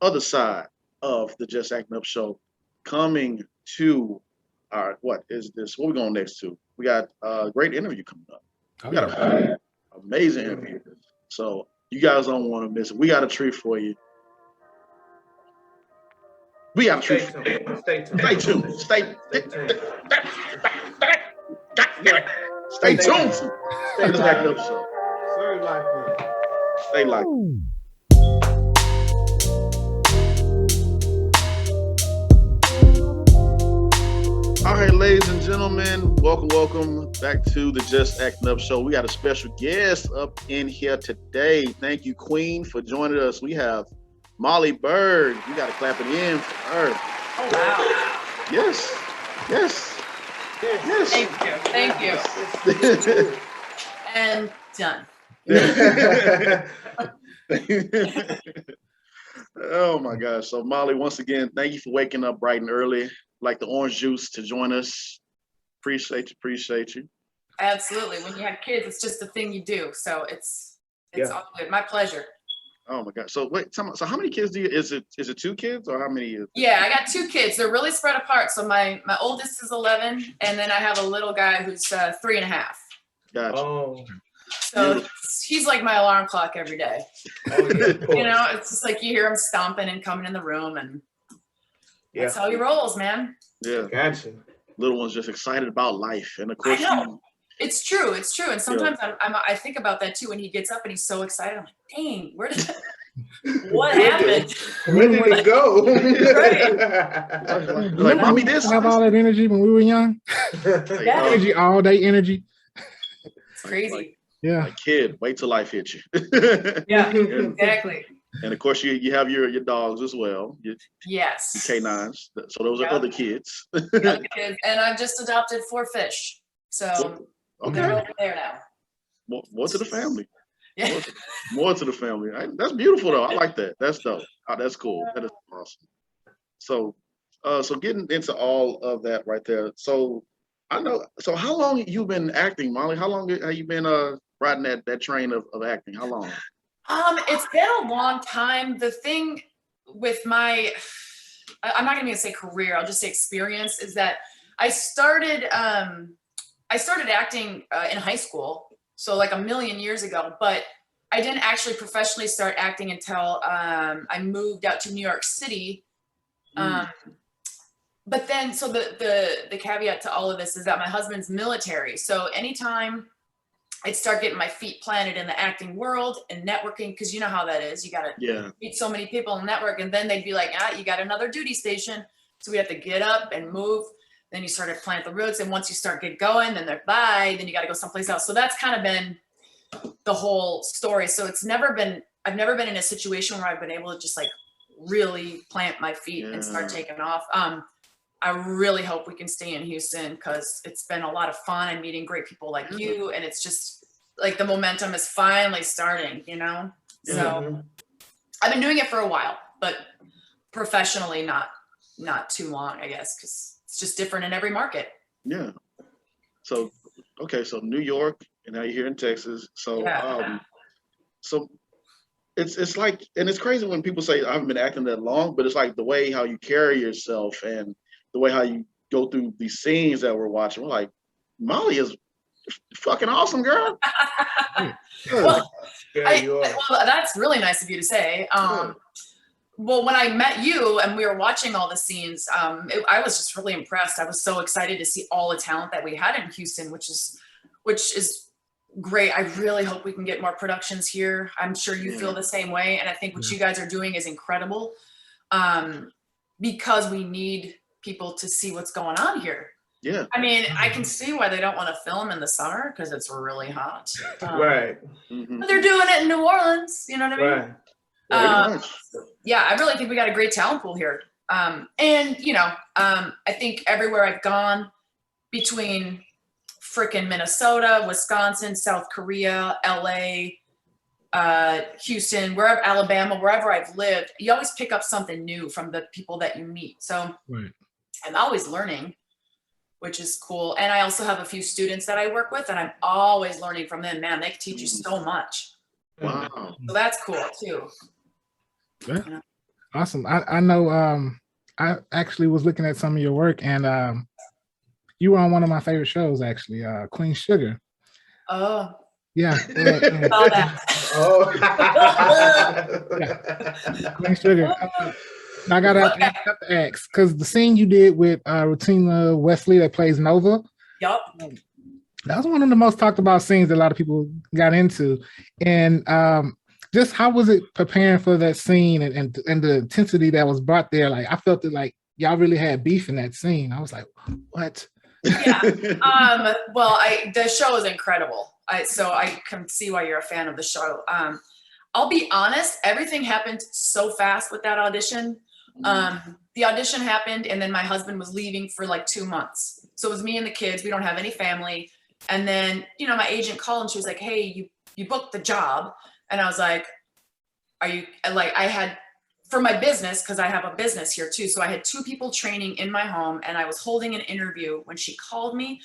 other side of the Just Acting Up Show. Coming to our, what is this? What are we going next to? We got a great interview coming up. We got an amazing interview. So you guys don't want to miss it. We got a treat for you. We got a treat for you. Stay tuned. Stay tuned. Stay tuned. Stay Acting Up Show. Stay like it. All right, ladies and gentlemen, welcome back to the Just Acting Up Show. We got a special guest up in here today. Thank you, Queen, for joining us. We have Molly Berg. We got to clap it in for her. Oh, wow. Yes. Thank you. And done. Oh my gosh. So Molly, once again, thank you for waking up bright and early, like the orange juice, to join us. Appreciate you. Absolutely. When you have kids, it's just a thing you do. So it's all good. My pleasure. Oh my God. So wait, so how many kids do you, is it 2 kids or how many? Yeah, I got 2 kids. They're really spread apart. So my oldest is 11 and then I have a little guy who's 3.5. Gotcha. Oh. So he's like my alarm clock every day. Oh, yeah, It's just like you hear him stomping and coming in the room and That's how he rolls, man. Yeah. Gotcha. Little one's just excited about life, and of course, I know. It's true. It's true. And sometimes I think about that too when he gets up and he's so excited. I'm like, dang, what happened? Where did it go? like mommy, this have all that energy when we were young. Yeah. Energy, all day energy. It's crazy. Yeah. Like kid, wait till life hits you. Yeah, exactly. And of course, you have your dogs as well. Yes. K9s. So those are other kids. Other kids. And I've just adopted 4 fish. So they're over there now. More to the family. Yeah. More to the family. That's beautiful though. I like that. That's dope. Oh, that's cool. That is awesome. So getting into all of that right there. So I know. So how long you been acting, Molly? How long have you been riding that train of acting? How long? It's been a long time. The thing with I'm not gonna say career, I'll just say experience, is that I started acting in high school, so like a million years ago, but I didn't actually professionally start acting until I moved out to New York City. But then, so the caveat to all of this is that my husband's military. So anytime I'd start getting my feet planted in the acting world and networking, because you know how that is. You got to meet so many people and network, and then they'd be like, you got another duty station. So we have to get up and move. Then you start to plant the roots, and once you start get going, then they're bye. Then you got to go someplace else. So that's kind of been the whole story. So I've never been in a situation where I've been able to just like really plant my feet and start taking off. I really hope we can stay in Houston because it's been a lot of fun and meeting great people like you. And it's just like the momentum is finally starting, you know? So I've been doing it for a while, but professionally not too long, I guess, because it's just different in every market. Yeah. So, okay. So New York, and now you're here in Texas. So, so it's like, and it's crazy when people say I haven't been acting that long, but it's like the way how you carry yourself and the way how you go through these scenes that we're watching. We're like, Molly is fucking awesome, girl. Well, that's really nice of you to say. Well, when I met you and we were watching all the scenes, I was just really impressed. I was so excited to see all the talent that we had in Houston, which is great. I really hope we can get more productions here. I'm sure you feel the same way. And I think what you guys are doing is incredible, because we need people to see what's going on here. Yeah. I mean, I can see why they don't want to film in the summer because it's really hot. Right. But they're doing it in New Orleans. You know what I mean? Right. Yeah, I really think we got a great talent pool here. And, you know, I think everywhere I've gone between frickin' Minnesota, Wisconsin, South Korea, LA, Houston, wherever, Alabama, wherever I've lived, you always pick up something new from the people that you meet. So I'm always learning, which is cool. And I also have a few students that I work with, and I'm always learning from them. Man, they can teach you so much. Wow. So that's cool too. Yeah. Awesome. I know I actually was looking at some of your work, and you were on one of my favorite shows, actually, Queen Sugar. Oh. Yeah. Queen Sugar. I gotta ask, because the scene you did with Rutina Wesley that plays Nova. Yup. That was one of the most talked about scenes that a lot of people got into. And just how was it preparing for that scene and the intensity that was brought there? Like, I felt it like y'all really had beef in that scene. I was like, what? Yeah. Well, the show is incredible. So I can see why you're a fan of the show. I'll be honest, everything happened so fast with that audition. The audition happened, and then my husband was leaving for like 2 months. So it was me and the kids. We don't have any family. And then, you know, my agent called and she was like, hey, you booked the job. And I was like, are you, like, I had, for my business, because I have a business here too. So I had 2 people training in my home, and I was holding an interview when she called me.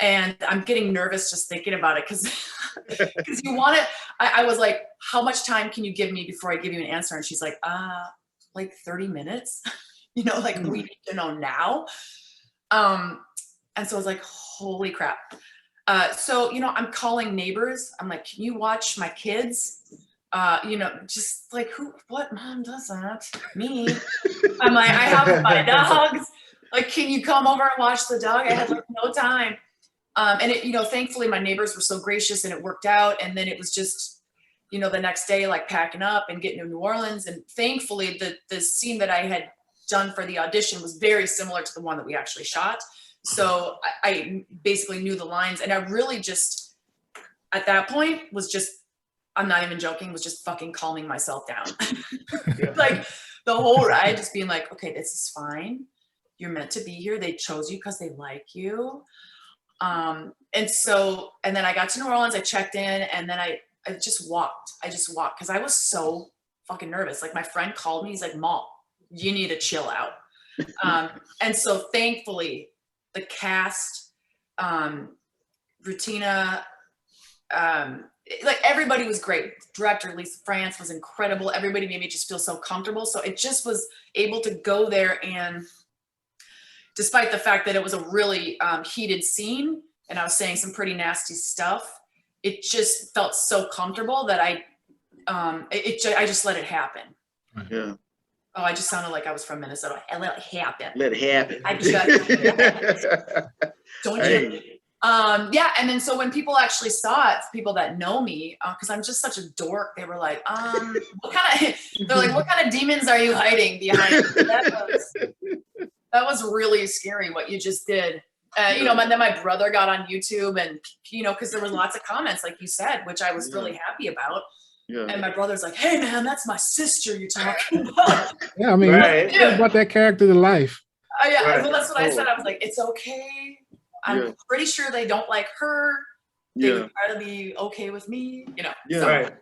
And I'm getting nervous just thinking about it because you want it. I was like, how much time can you give me before I give you an answer? And she's like 30 minutes, you know, like we need to know now. And so I was like, holy crap. So, you know, I'm calling neighbors. I'm like, can you watch my kids? just like what mom does that? Me. I'm like, I have my dogs. Like, can you come over and watch the dog? I had like no time. And it, thankfully my neighbors were so gracious and it worked out. And then it was just, the next day, like packing up and getting to New Orleans. And thankfully the scene that I had done for the audition was very similar to the one that we actually shot. So I basically knew the lines, and I really just, at that point, I'm not even joking, was just fucking calming myself down. Like the whole ride, just being like, okay, this is fine. You're meant to be here. They chose you because they like you. And then I got to New Orleans, I checked in, and then I just walked because I was so fucking nervous. Like my friend called me, he's like, Mom, you need to chill out. And so thankfully the cast, Rutina, like everybody was great. Director Lisa France was incredible. Everybody made me just feel so comfortable. So it just was able to go there, and despite the fact that it was a really heated scene and I was saying some pretty nasty stuff, it just felt so comfortable that I just let it happen. Yeah. Oh, I just sounded like I was from Minnesota. I let it happen. Let it happen. I just don't you? Yeah, and then so when people actually saw it, people that know me, because I'm just such a dork, they were like, what kind of demons are you hiding behind? That was really scary what you just did. Then my brother got on YouTube, and because there was lots of comments, like you said, which I was really happy about. Yeah. And my brother's like, hey man, that's my sister you're talking about. Yeah, I mean, you brought that character to life. Yeah, well, that's what I said. I was like, it's okay. I'm pretty sure they don't like her. They would try to be okay with me, Yeah. So. Right.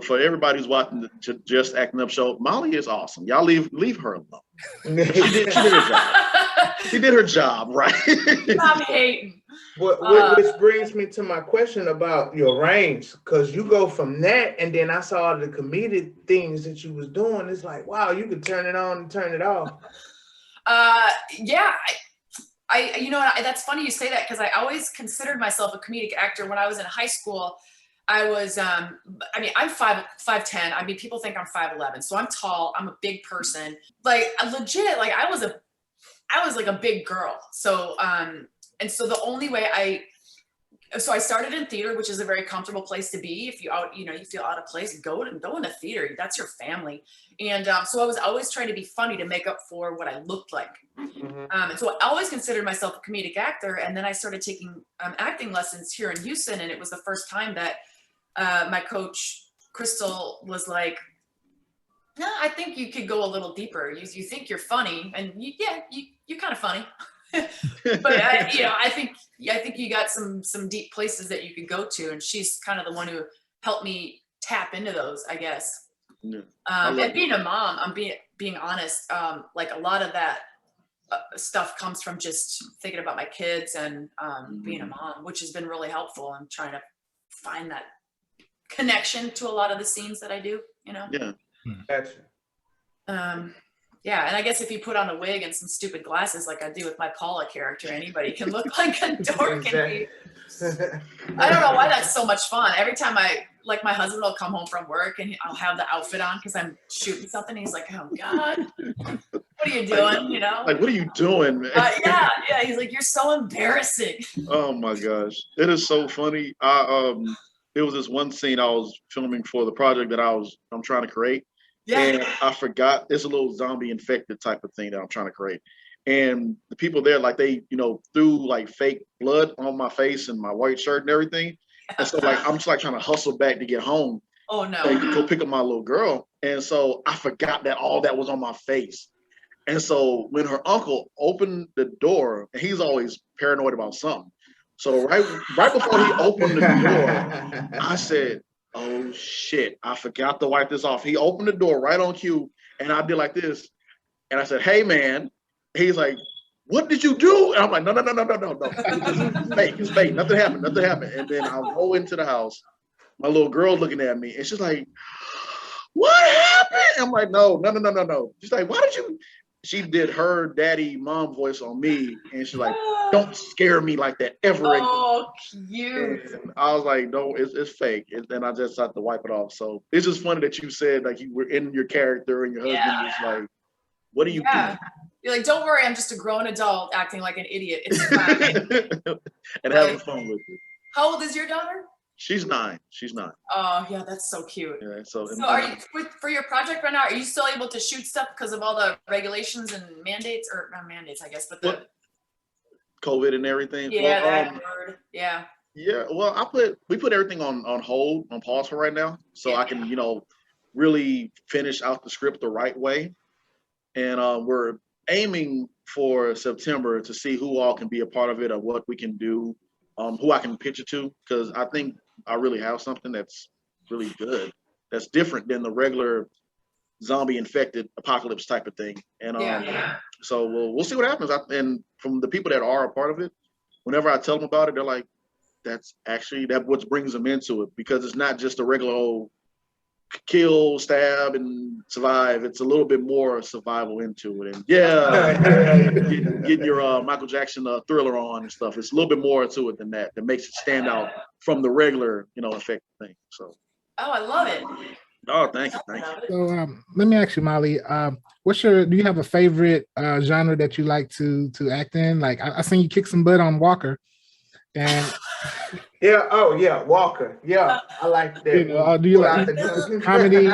For everybody who's watching the Just Acting Up show, Molly is awesome. Y'all leave her alone. She did her job. She did her job, right? I'm hating. Which brings me to my question about your range, because you go from that, and then I saw the comedic things that you was doing. It's like, wow, you could turn it on and turn it off. Yeah. That's funny you say that, because I always considered myself a comedic actor. When I was in high school, I was, I'm 5'10". I mean, people think I'm 5'11", so I'm tall. I'm a big person. Like legit, like I was like a big girl. So, and so the only way I started in theater, which is a very comfortable place to be. If you feel out of place, go in a theater. That's your family. And so I was always trying to be funny to make up for what I looked like. Mm-hmm. And so I always considered myself a comedic actor. And then I started taking acting lessons here in Houston. And it was the first time that my coach, Crystal, was like, no, I think you could go a little deeper. You think you're funny, and you're kind of funny. But I think you got some deep places that you could go to, and she's kind of the one who helped me tap into those, I guess. Yeah. And being a mom, I'm being honest, like a lot of that stuff comes from just thinking about my kids and being a mom, which has been really helpful. I'm trying to find that connection to a lot of the scenes that I do, Yeah. Gotcha. Yeah, and I guess if you put on a wig and some stupid glasses like I do with my Paula character, anybody can look like a dork. Exactly. I don't know why that's so much fun. Every time my husband will come home from work and I'll have the outfit on because I'm shooting something. He's like, oh God, what are you doing? Like, what are you doing, man? Yeah. He's like, you're so embarrassing. Oh my gosh, it is so funny. There was this one scene I was filming for the project that I'm trying to create. Yeah. And I forgot, it's a little zombie infected type of thing that I'm trying to create. And the people there, like they, threw like fake blood on my face and my white shirt and everything. And so like, I'm just like trying to hustle back to get home. Oh no. And go pick up my little girl. And so I forgot that all that was on my face. And so when her uncle opened the door, and he's always paranoid about something. So right before he opened the door, I said, oh shit, I forgot to wipe this off. He opened the door right on cue, and I did like this. And I said, hey man. He's like, what did you do? And I'm like, no. It's fake. Nothing happened. And then I go into the house. My little girl looking at me, and she's like, what happened? I'm like, no. She's like, why did you? she did her daddy mom voice on me, and she's like, "Don't scare me like that ever again." Oh, cute. And I was like, "No, it's fake." And then I just had to wipe it off. So it's just funny that you said like you were in your character, and your husband was like, "What are you doing?" You're like, "Don't worry, I'm just a grown adult acting like an idiot. It's fine." And having fun with it. How old is your daughter? She's 9. She's 9. Oh yeah, that's so cute. Yeah. So are you for your project right now? Are you still able to shoot stuff because of all the regulations and mandates, or not mandates, I guess, but the COVID and everything? Yeah, that word. Yeah. Yeah. Well, we put everything on hold, on pause for right now, so I can really finish out the script the right way, and we're aiming for September to see who all can be a part of it or what we can do, who I can pitch it to, because I think I really have something that's really good, that's different than the regular zombie infected apocalypse type of thing. And so we'll see what happens. And from the people that are a part of it, whenever I tell them about it, they're like, that's what brings them into it, because it's not just a regular old kill, stab, and survive. It's a little bit more survival into it. And getting your Michael Jackson Thriller on and stuff. It's a little bit more to it than that makes it stand out from the regular, effective thing. So. Oh, I love it. Oh, thank you. So let me ask you, Molly, do you have a favorite genre that you like to act in? Like I seen you kick some butt on Walker, and Walker. Yeah, I like that. Do you like comedy,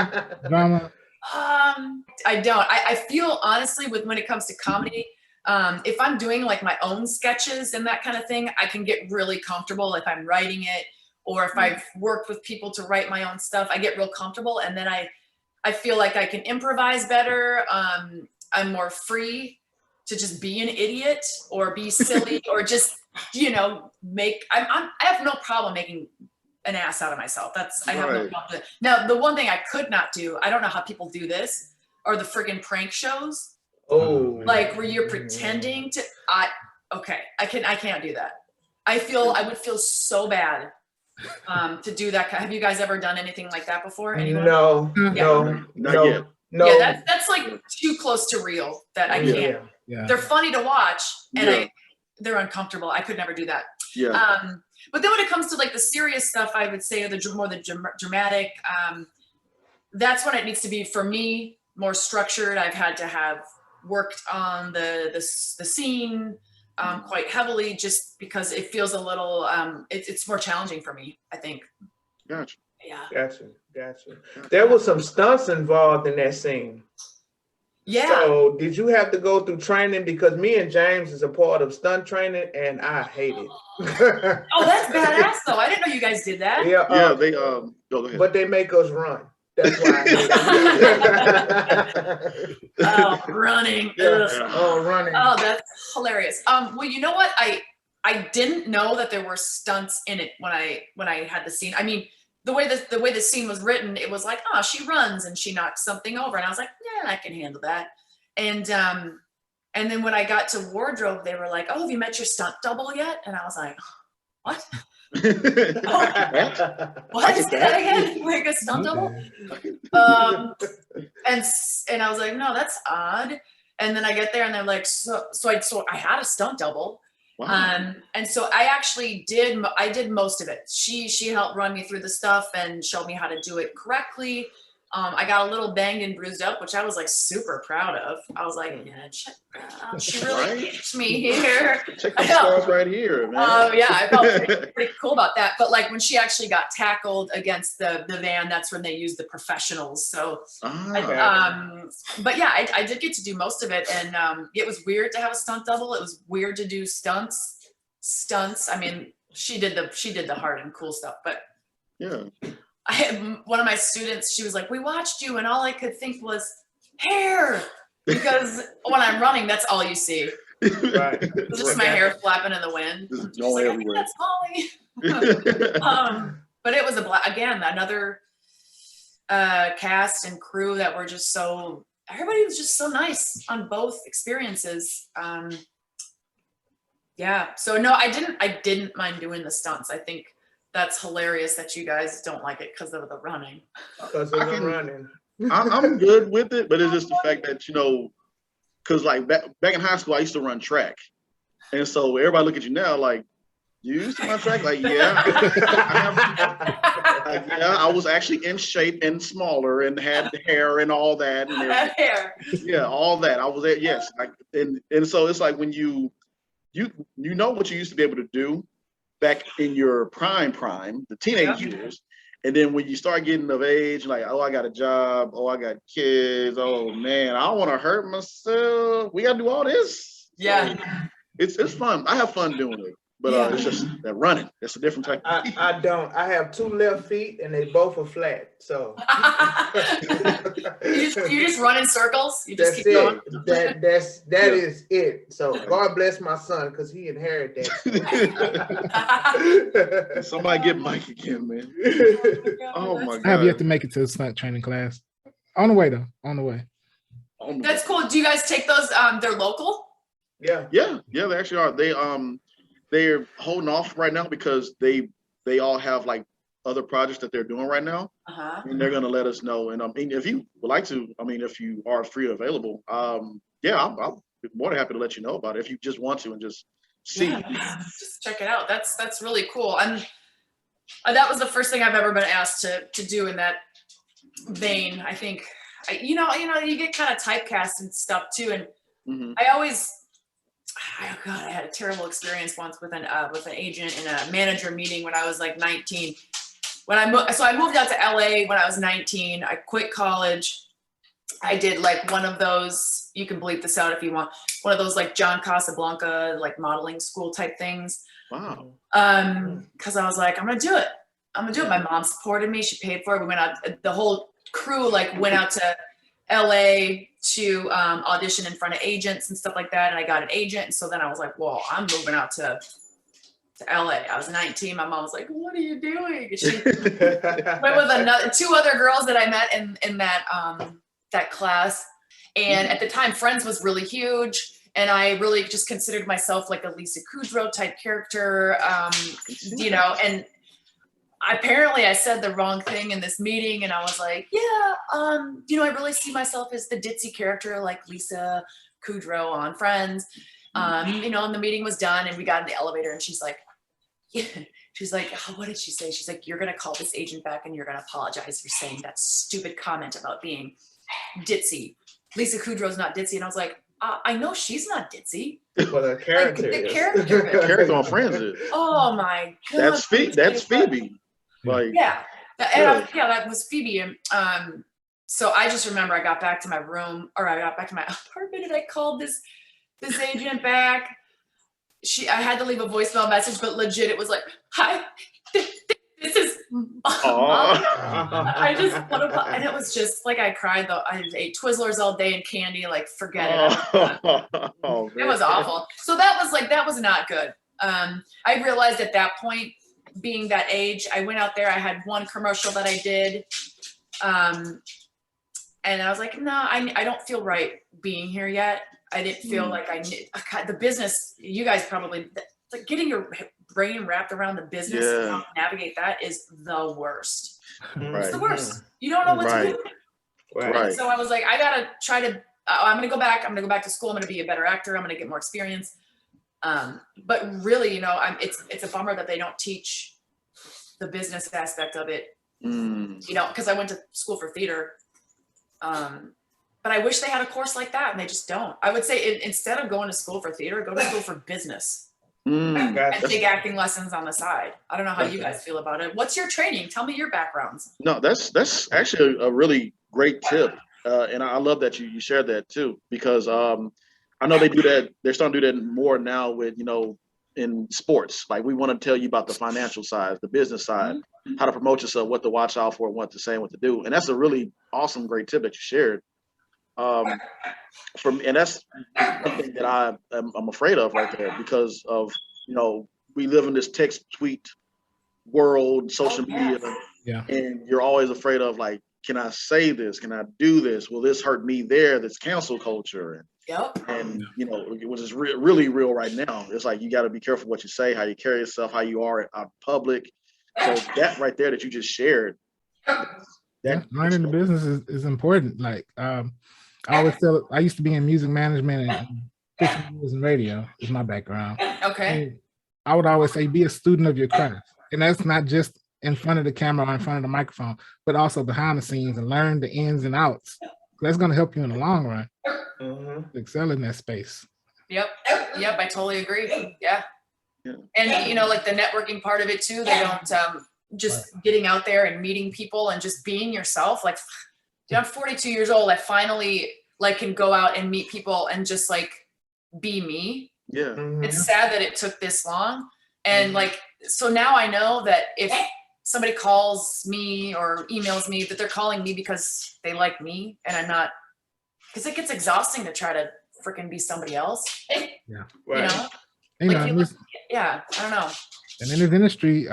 drama? I don't. I feel honestly when it comes to comedy, if I'm doing like my own sketches and that kind of thing, I can get really comfortable if I'm writing it, or if I've worked with people to write my own stuff, I get real comfortable, and then I feel like I can improvise better. I'm more free to just be an idiot or be silly or just I have no problem making an ass out of myself. I have no problem. Now, the one thing I could not do, I don't know how people do this, are the friggin' prank shows. Oh, like where you're pretending to. I can't do that. I would feel so bad to do that. Have you guys ever done anything like that before? Anyone? No, not yet. No. Yeah, that's like too close to real that I can't. Yeah. They're funny to watch, and they're uncomfortable. I could never do that. Yeah. But then when it comes to like the serious stuff, I would say the dramatic. That's when it needs to be, for me, more structured. I've had to have worked on the scene quite heavily, just because it feels a little. It's more challenging for me, I think. Gotcha. Yeah. Gotcha. There was some stunts involved in that scene. Yeah. So did you have to go through training? Because me and James is a part of stunt training, and I hate it. Oh, that's badass though. I didn't know you guys did that. Yeah. They go ahead. But they make us run. That's why I hate it. Oh, running. Running. Oh, that's hilarious. Well, you know what? I didn't know that there were stunts in it when I had the scene. I mean, the way the scene was written, it was like, oh, she runs and she knocks something over, and I was like, yeah, I can handle that. And then when I got to wardrobe, they were like, oh, have you met your stunt double yet? And I was like, what? What is that again? Like a stunt double? And I was like, no, that's odd. And then I get there and they're like, so I had a stunt double. Wow. And so I did most of it. She helped run me through the stuff and showed me how to do it correctly. I got a little banged and bruised up, which I was like super proud of. I was like, yeah, she really kicked me here. Check the scars right here, man. Yeah, I felt pretty cool about that. But like when she actually got tackled against the van, that's when they used the professionals. So, but yeah, I did get to do most of it, and it was weird to have a stunt double. It was weird to do stunts. I mean, she did the hard and cool stuff, but yeah. I had one of my students, she was like, we watched you, and all I could think was hair, because when I'm running, that's all you see. Right. It's just my hair flapping in the wind. This is She's like, I think that's Molly. But it was another cast and crew that were just everybody was just so nice on both experiences. Yeah. So no, I didn't mind doing the stunts. I think that's hilarious that you guys don't like it because of the running. Because of the running. I'm good with it, but it's just the fact that, because like back in high school, I used to run track, and so everybody look at you now like, you used to run track? Like, yeah, I was actually in shape and smaller and had the hair and all that. And hair. Yeah, all that. I was there. Yes, like, and so it's like when you know what you used to be able to do back in your prime, the teenage years. And then when you start getting of age, like, oh, I got a job. Oh, I got kids. Oh, man, I don't want to hurt myself. We got to do all this. Yeah. So it's fun. I have fun doing it. But it's just that running. It's a different type. I don't. I have 2 left feet and they both are flat. So you just run in circles. You just that's keep going. That is it. So God bless my son because he inherited that. Somebody get Mike again, man. Oh my God. I have yet to make it to the stunt training class. On the way though. On the way. That's cool. Do you guys take those? They're local? Yeah, they actually are. They're holding off right now because they all have like other projects that they're doing right now, and they're gonna let us know. And if you would like to, if you are free or available, I'll be more than happy to let you know about it if you just want to and just see. Yeah, just check it out. That's really cool. And that was the first thing I've ever been asked to do in that vein. I think you get kind of typecast and stuff too, and I had a terrible experience once with an agent in a manager meeting when I was like 19. I moved out to LA when I was 19. I quit college. I did like one of those, you can bleep this out if you want, one of those like John Casablanca, like modeling school type things. Wow. Cause I was like, I'm going to do it. My mom supported me. She paid for it. We went out, the whole crew like went out to LA to audition in front of agents and stuff like that. And I got an agent. And so then I was like, well, I'm moving out to LA. I was 19. My mom was like, what are you doing? And she went with 2 other girls that I met in that class. And at the time, Friends was really huge. And I really just considered myself like a Lisa Kudrow type character, and apparently I said the wrong thing in this meeting, and I was like, I really see myself as the ditzy character like Lisa Kudrow on Friends. And the meeting was done and we got in the elevator and she's like, oh, what did she say? She's like, you're going to call this agent back and you're going to apologize for saying that stupid comment about being ditzy. Lisa Kudrow's not ditzy. And I was like, I know she's not ditzy. Well, the character the is. character on Friends is. Oh my God. That's Phoebe. Like, that was Phoebe. And so I just remember I got back to my room, or I got back to my apartment, and I called this agent back. I had to leave a voicemail message, but legit, it was like, hi, this is Mom. I just want to, and it was just like I cried though. I ate Twizzlers all day and candy, like forget it. It was awful. So that was not good. I realized at that point, being that age, I went out there, I had one commercial that I did. And I was like, no, I don't feel right being here yet. I didn't feel like the business, you guys probably, like getting your brain wrapped around the business and how to navigate that is the worst. Right. It's the worst. You don't know what to do. Right. So I was like, I gotta try to, I'm gonna go back to school. I'm gonna be a better actor. I'm gonna get more experience. But really, it's a bummer that they don't teach the business aspect of it, because I went to school for theater. But I wish they had a course like that, and they just don't. I would say instead of going to school for theater, go to school for business and take acting lessons on the side. I don't know how you guys feel about it. What's your training? Tell me your backgrounds. No, that's actually a really great tip, and I love that you shared that too, because I know they do that. They're starting to do that more now with in sports. Like, we want to tell you about the financial side, the business side, how to promote yourself, what to watch out for, what to say, and what to do. And that's a really awesome, great tip that you shared. And that's something that I'm afraid of right there, because of, we live in this text tweet world, social media, and you're always afraid of, like, can I say this? Can I do this? Will this hurt me there? This cancel culture. And which is really real right now. It's like, you got to be careful what you say, how you carry yourself, how you are out public. So that right there that you just shared. Learning the business is important. Like, I always tell. I used to be in music management and 15 years in radio is my background. Okay. And I would always say, be a student of your craft, and that's not just in front of the camera or in front of the microphone, but also behind the scenes and learn the ins and outs. That's going to help you in the long run to excel in that space. Yep. I totally agree. Yeah. And you know, like the networking part of it too. They don't just getting out there and meeting people and just being yourself. Like, dude, I'm 42 years old. I finally like can go out and meet people and just like be me. Yeah. It's sad that it took this long. And like, so now I know that if somebody calls me or emails me, that they're calling me because they like me and I'm not, because it gets exhausting to try to freaking be somebody else. Yeah. You know? You Like, know, yeah, I don't know. And in this industry,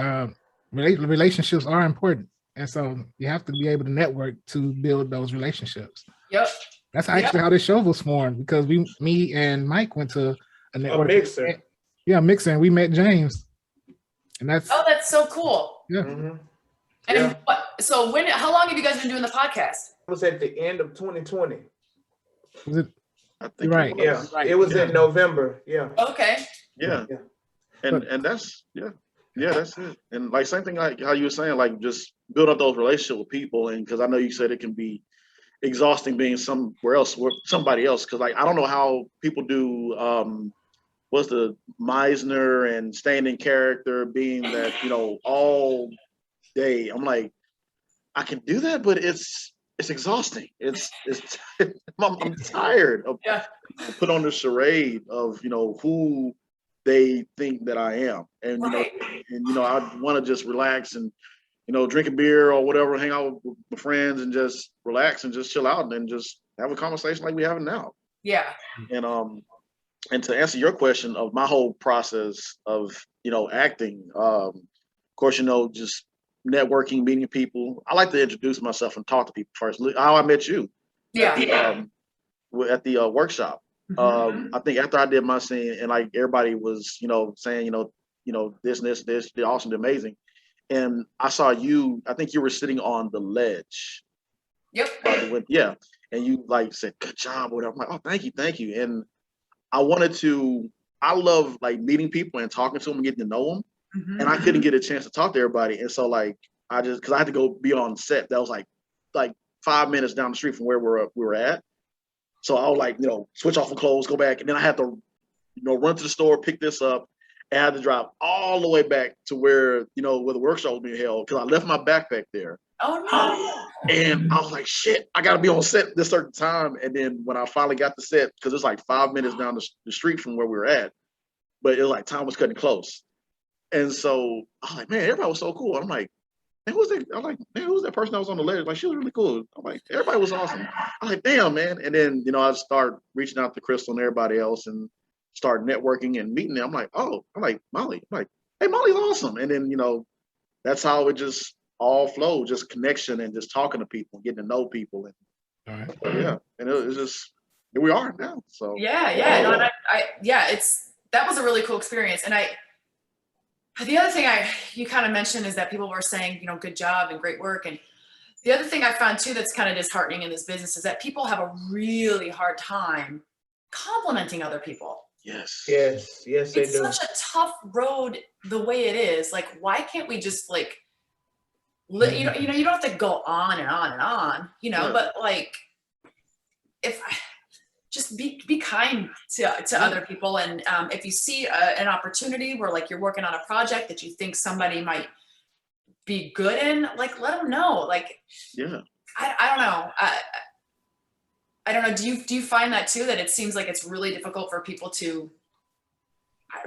relationships are important. And so you have to be able to network to build those relationships. Yep. That's actually how this show was formed, because me and Mike went to a network. Mixer. Yeah, Mixer, and we met James. And that's so cool. Yeah. And so how long have you guys been doing the podcast? It was at the end of 2020. Was it? I think right. Yeah. Right. It was in November. Yeah. Okay. Yeah. And that's that's it. And like same thing like how you were saying, like just build up those relationships with people. And because I know you said it can be exhausting being somewhere else with somebody else. Because like I don't know how people do what's the Meisner and staying in character, being that, you know, all day. I'm like, I can do that, but it's exhausting. It's I'm tired of put on the charade of, you know, who they think that I am. And you know, I want to just relax and, you know, drink a beer or whatever, hang out with my friends and just relax and just chill out and just have a conversation like we're having now. Yeah. And to answer your question of my whole process of, you know, acting, of course, you know, just networking, meeting people. I like to introduce myself and talk to people first. How I met you. Yeah. At the workshop. I think after I did my scene and like everybody was, you know, saying, you know, this, they're awesome, they're amazing. And I saw you, I think you were sitting on the ledge. Yep. Yeah. And you like said, good job, whatever. I'm like, oh, thank you. And I love like meeting people and talking to them and getting to know them. And I couldn't get a chance to talk to everybody. And so like, because I had to go be on set. That was like 5 minutes down the street from where we were at. So I was like, you know, switch off my clothes, go back. And then I had to, you know, run to the store, pick this up, and I had to drive all the way back to where, you know, where the workshop was being held, because I left my backpack there. Oh no. And I was like, shit, I gotta be on set at this certain time. And then when I finally got the set, because it's like 5 minutes down the street from where we were at, but it was like time was cutting close. And so I was like, man, everybody was so cool. And I'm like, man, who's that? I'm like, man, who's that person that was on the ledge? Like, she was really cool. I'm like, everybody was awesome. I'm like, damn, man. And then, you know, I start reaching out to Crystal and everybody else and start networking and meeting them. I'm like, Molly. I'm like, hey, Molly's awesome. And then, you know, that's how it just all flowed, just connection and just talking to people, getting to know people. And and it was just, here we are now. So no, that was a really cool experience. And the other thing you kind of mentioned is that people were saying, you know, good job and great work. And the other thing I found too that's kind of disheartening in this business is that people have a really hard time complimenting other people. Yes, they do. It's such a tough road the way it is. Like, why can't we just like, you know, you don't have to go on and on and on, you know, but like, just be kind to other people. And if you see an opportunity where like you're working on a project that you think somebody might be good in, like, let them know. Like, I don't know. I don't know. Do you find that too, that it seems like it's really difficult for people to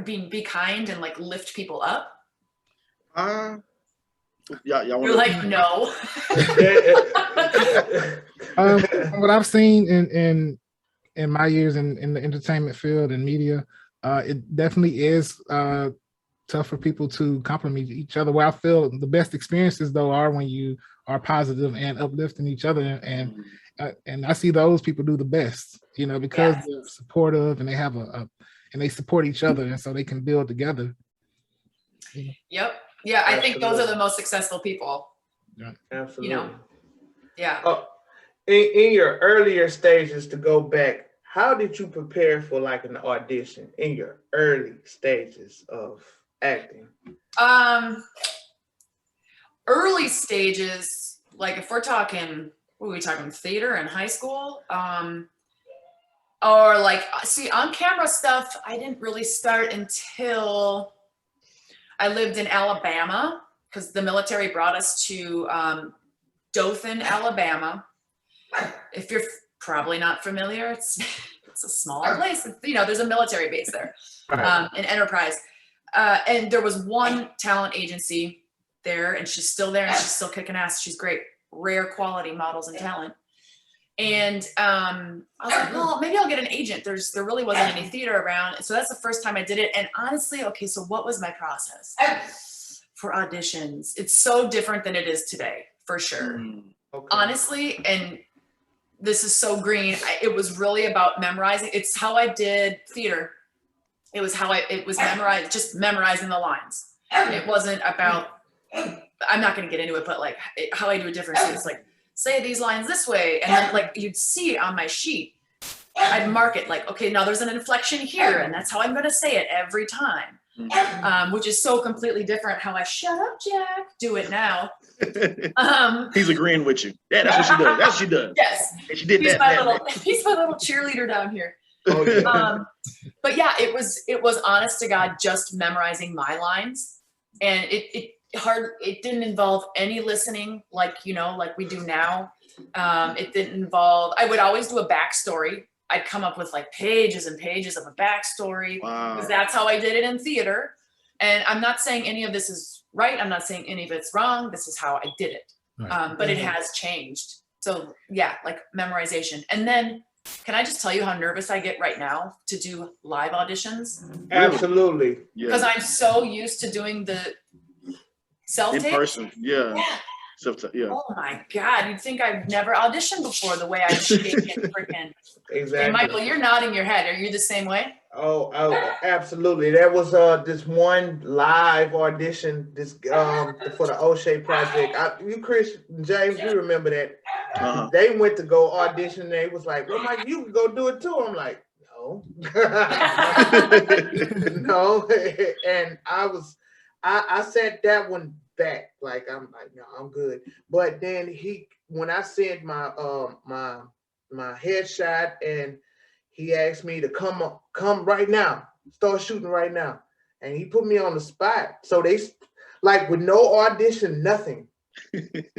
be kind and like lift people up? You're like, no. What I've seen in my years in the entertainment field and media, it definitely is tough for people to compliment each other. Where I feel the best experiences though are when you are positive and uplifting each other, and I see those people do the best, you know, because they're supportive and they have and they support each other, and so they can build together. Yep. Yeah, I think those are the most successful people. Yeah, absolutely. You know. Yeah. in your earlier stages, to go back, how did you prepare for like an audition in your early stages of acting? Early stages, like if we're talking, what are we talking, theater in high school? Or like, see, on camera stuff, I didn't really start until I lived in Alabama, because the military brought us to Dothan, Alabama. If you're probably not familiar, it's a smaller place. You know, there's a military base there, an Enterprise. And there was one talent agency there, and she's still there, and she's still kicking ass. She's great, rare quality models and talent. And I was like, well, maybe I'll get an agent. There really wasn't any theater around. And so that's the first time I did it. And honestly, okay, so what was my process for auditions? It's so different than it is today, for sure. Okay. Honestly, and this is so green, it was really about memorizing. It's how I did theater. It was just memorizing the lines. It wasn't about, I'm not going to get into it, but like how I do a different scene. It's like, say these lines this way. And then like you'd see it on my sheet. I'd mark it like, okay, now there's an inflection here, and that's how I'm going to say it every time. Which is so completely different how I shut up, Jack, do it now. He's agreeing with you. Yeah, that's what she does. That's what she does. Yes. And she did he's my little cheerleader down here. Oh, yeah. But yeah, it was honest to God, just memorizing my lines. And it didn't involve any listening like we do now. It didn't involve, I would always do a backstory. I'd come up with like pages and pages of a backstory, because that's how I did it in theater. And I'm not saying any of this is right. I'm not saying any of it's wrong. This is how I did it. Right. But it has changed. So yeah, like memorization. And then can I just tell you how nervous I get right now to do live auditions? Absolutely. Because I'm so used to doing the self-tape. In person, yeah. Yeah. Oh my God, you'd think I've never auditioned before the way I shake and freaking. Exactly. Hey, Michael, you're nodding your head. Are you the same way? Oh, absolutely. There was this one live audition for the O'Shea project. You, Chris, James, you remember that? They went to go audition. And they was like, "Well, Mike, you can go do it too." I'm like, "No, no." And I set that one back. Like I'm like, no, I'm good. But then when I sent my my headshot, and he asked me to come right now, start shooting right now, and he put me on the spot. So they like with no audition, nothing.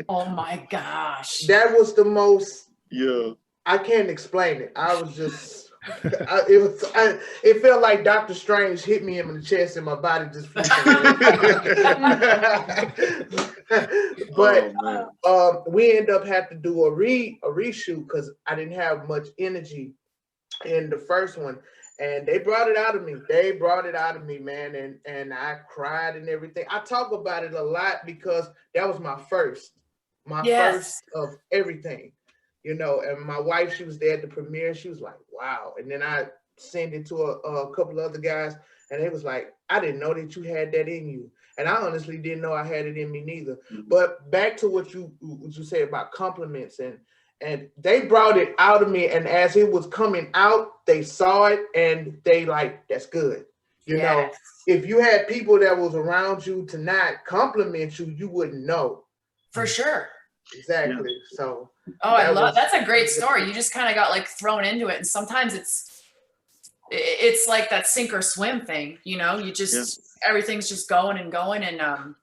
Oh my gosh, that was the most. Yeah, I can't explain it. I was just. It felt like Dr. Strange hit me in the chest and my body just but we ended up having to do a reshoot because I didn't have much energy in the first one, and they brought it out of me. They brought it out of me, man, and I cried and everything. I talk about it a lot because that was my first of everything. And my wife, she was there at the premiere. She was like, wow. And then I sent it to a couple of other guys, and it was like, I didn't know that you had that in you. And I honestly didn't know I had it in me neither. But back to what you said about compliments, and they brought it out of me. And as it was coming out, they saw it and they like, that's good. You know, if you had people that was around you to not compliment you, you wouldn't know. For sure. Exactly. Yeah. So. Oh, I love that's a great story. You just kind of got like thrown into it, and sometimes it's like that sink or swim thing. You just everything's just going and going, and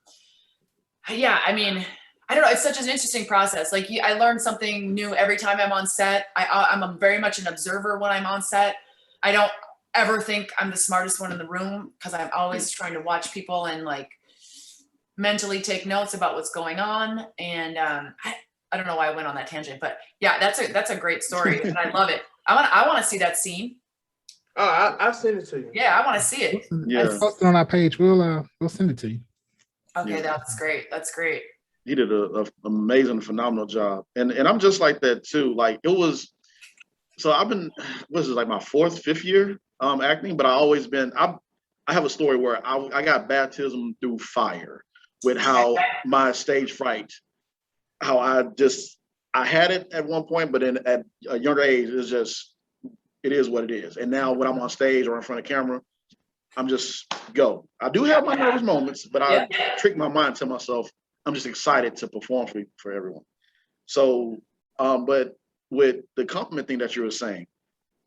yeah. I mean, I don't know. It's such an interesting process. Like I learn something new every time I'm on set. I'm very much an observer when I'm on set. I don't ever think I'm the smartest one in the room because I'm always trying to watch people and like mentally take notes about what's going on. And I don't know why I went on that tangent, but yeah, that's a great story, and I love it. I want to see that scene. Oh, I'll send it to you. Yeah, I want to see it. Yeah, post it on our page. We'll send it to you. Okay, that's great. That's great. He did an amazing, phenomenal job, and I'm just like that too. Like it was. So I've been, like my 4th, 5th year acting, but I always been. I have a story where I got baptism through fire with how my stage fright. How I I had it at one point, but then at a younger age, it is what it is. And now when I'm on stage or in front of camera, I'm just go. I do have my nervous moments, but I trick my mind to myself. I'm just excited to perform for everyone. So, but with the compliment thing that you were saying,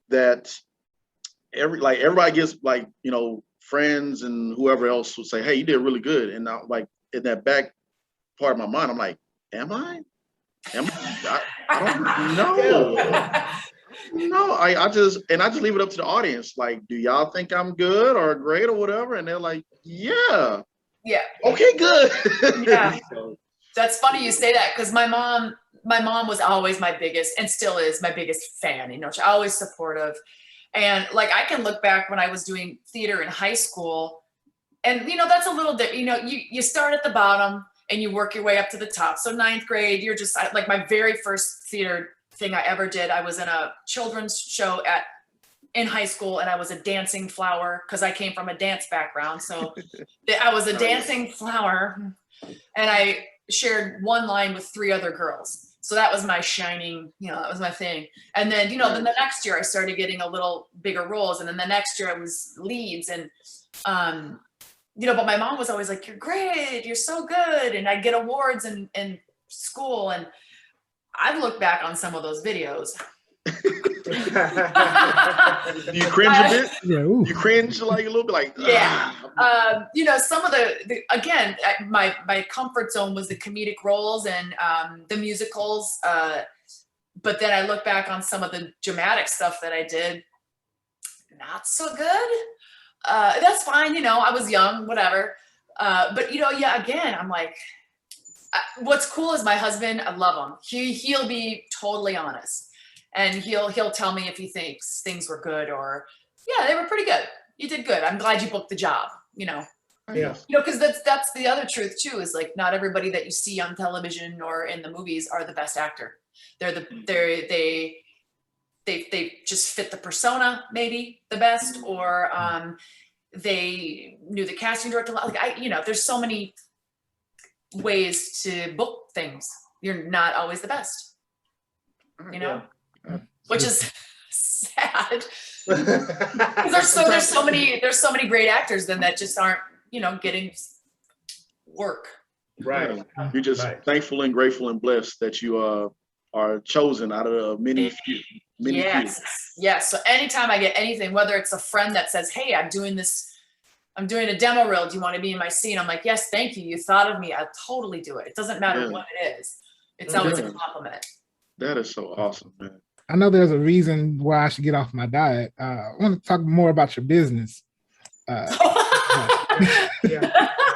that everybody gets like, you know, friends and whoever else would say, hey, you did really good. And now like in that back part of my mind, I'm like, am I? I don't know. No, I just leave it up to the audience. Like, do y'all think I'm good or great or whatever? And they're like, yeah. Yeah. Okay, good. Yeah. So, that's funny you say that, because my mom was always my biggest, and still is my biggest fan. You know, she's always supportive. And like, I can look back when I was doing theater in high school, and you know, that's a little bit, you know, you start at the bottom and you work your way up to the top. So 9th grade, you're just like, my very first theater thing I ever did, I was in a children's show in high school, and I was a dancing flower because I came from a dance background. So I was a dancing flower, and I shared one line with 3 other girls. So that was my shining, you know, that was my thing. And then, you know, then the next year I started getting a little bigger roles. And then the next year I was leads. And, you know, but my mom was always like, you're great, you're so good. And I'd get awards in school. And I've looked back on some of those videos. do you cringe a bit? Yeah, you cringe like a little bit, like you know, some of the again, my comfort zone was the comedic roles and the musicals, but then I look back on some of the dramatic stuff that I did, not so good. That's fine, you know, I was young, whatever, but you know, yeah, again, I'm like, what's cool is my husband, I love him, he'll be totally honest. And he'll tell me if he thinks things were good or, yeah, they were pretty good. You did good. I'm glad you booked the job, you know? Yeah. You know, because that's the other truth too, is like, not everybody that you see on television or in the movies are the best actor. They just fit the persona maybe the best, or they knew the casting director. Like you know, there's so many ways to book things. You're not always the best, you know? Yeah. Which is sad. there's so many great actors then that just aren't, you know, getting work. Right. You're just thankful and grateful and blessed that you are chosen out of many few. Yes. So anytime I get anything, whether it's a friend that says, hey, I'm doing a demo reel, do you want to be in my scene? I'm like, yes, thank you. You thought of me. I'll totally do it. It doesn't matter what it is. It's always a compliment. That is so awesome, man. I know there's a reason why I should get off my diet. I want to talk more about your business. Yeah.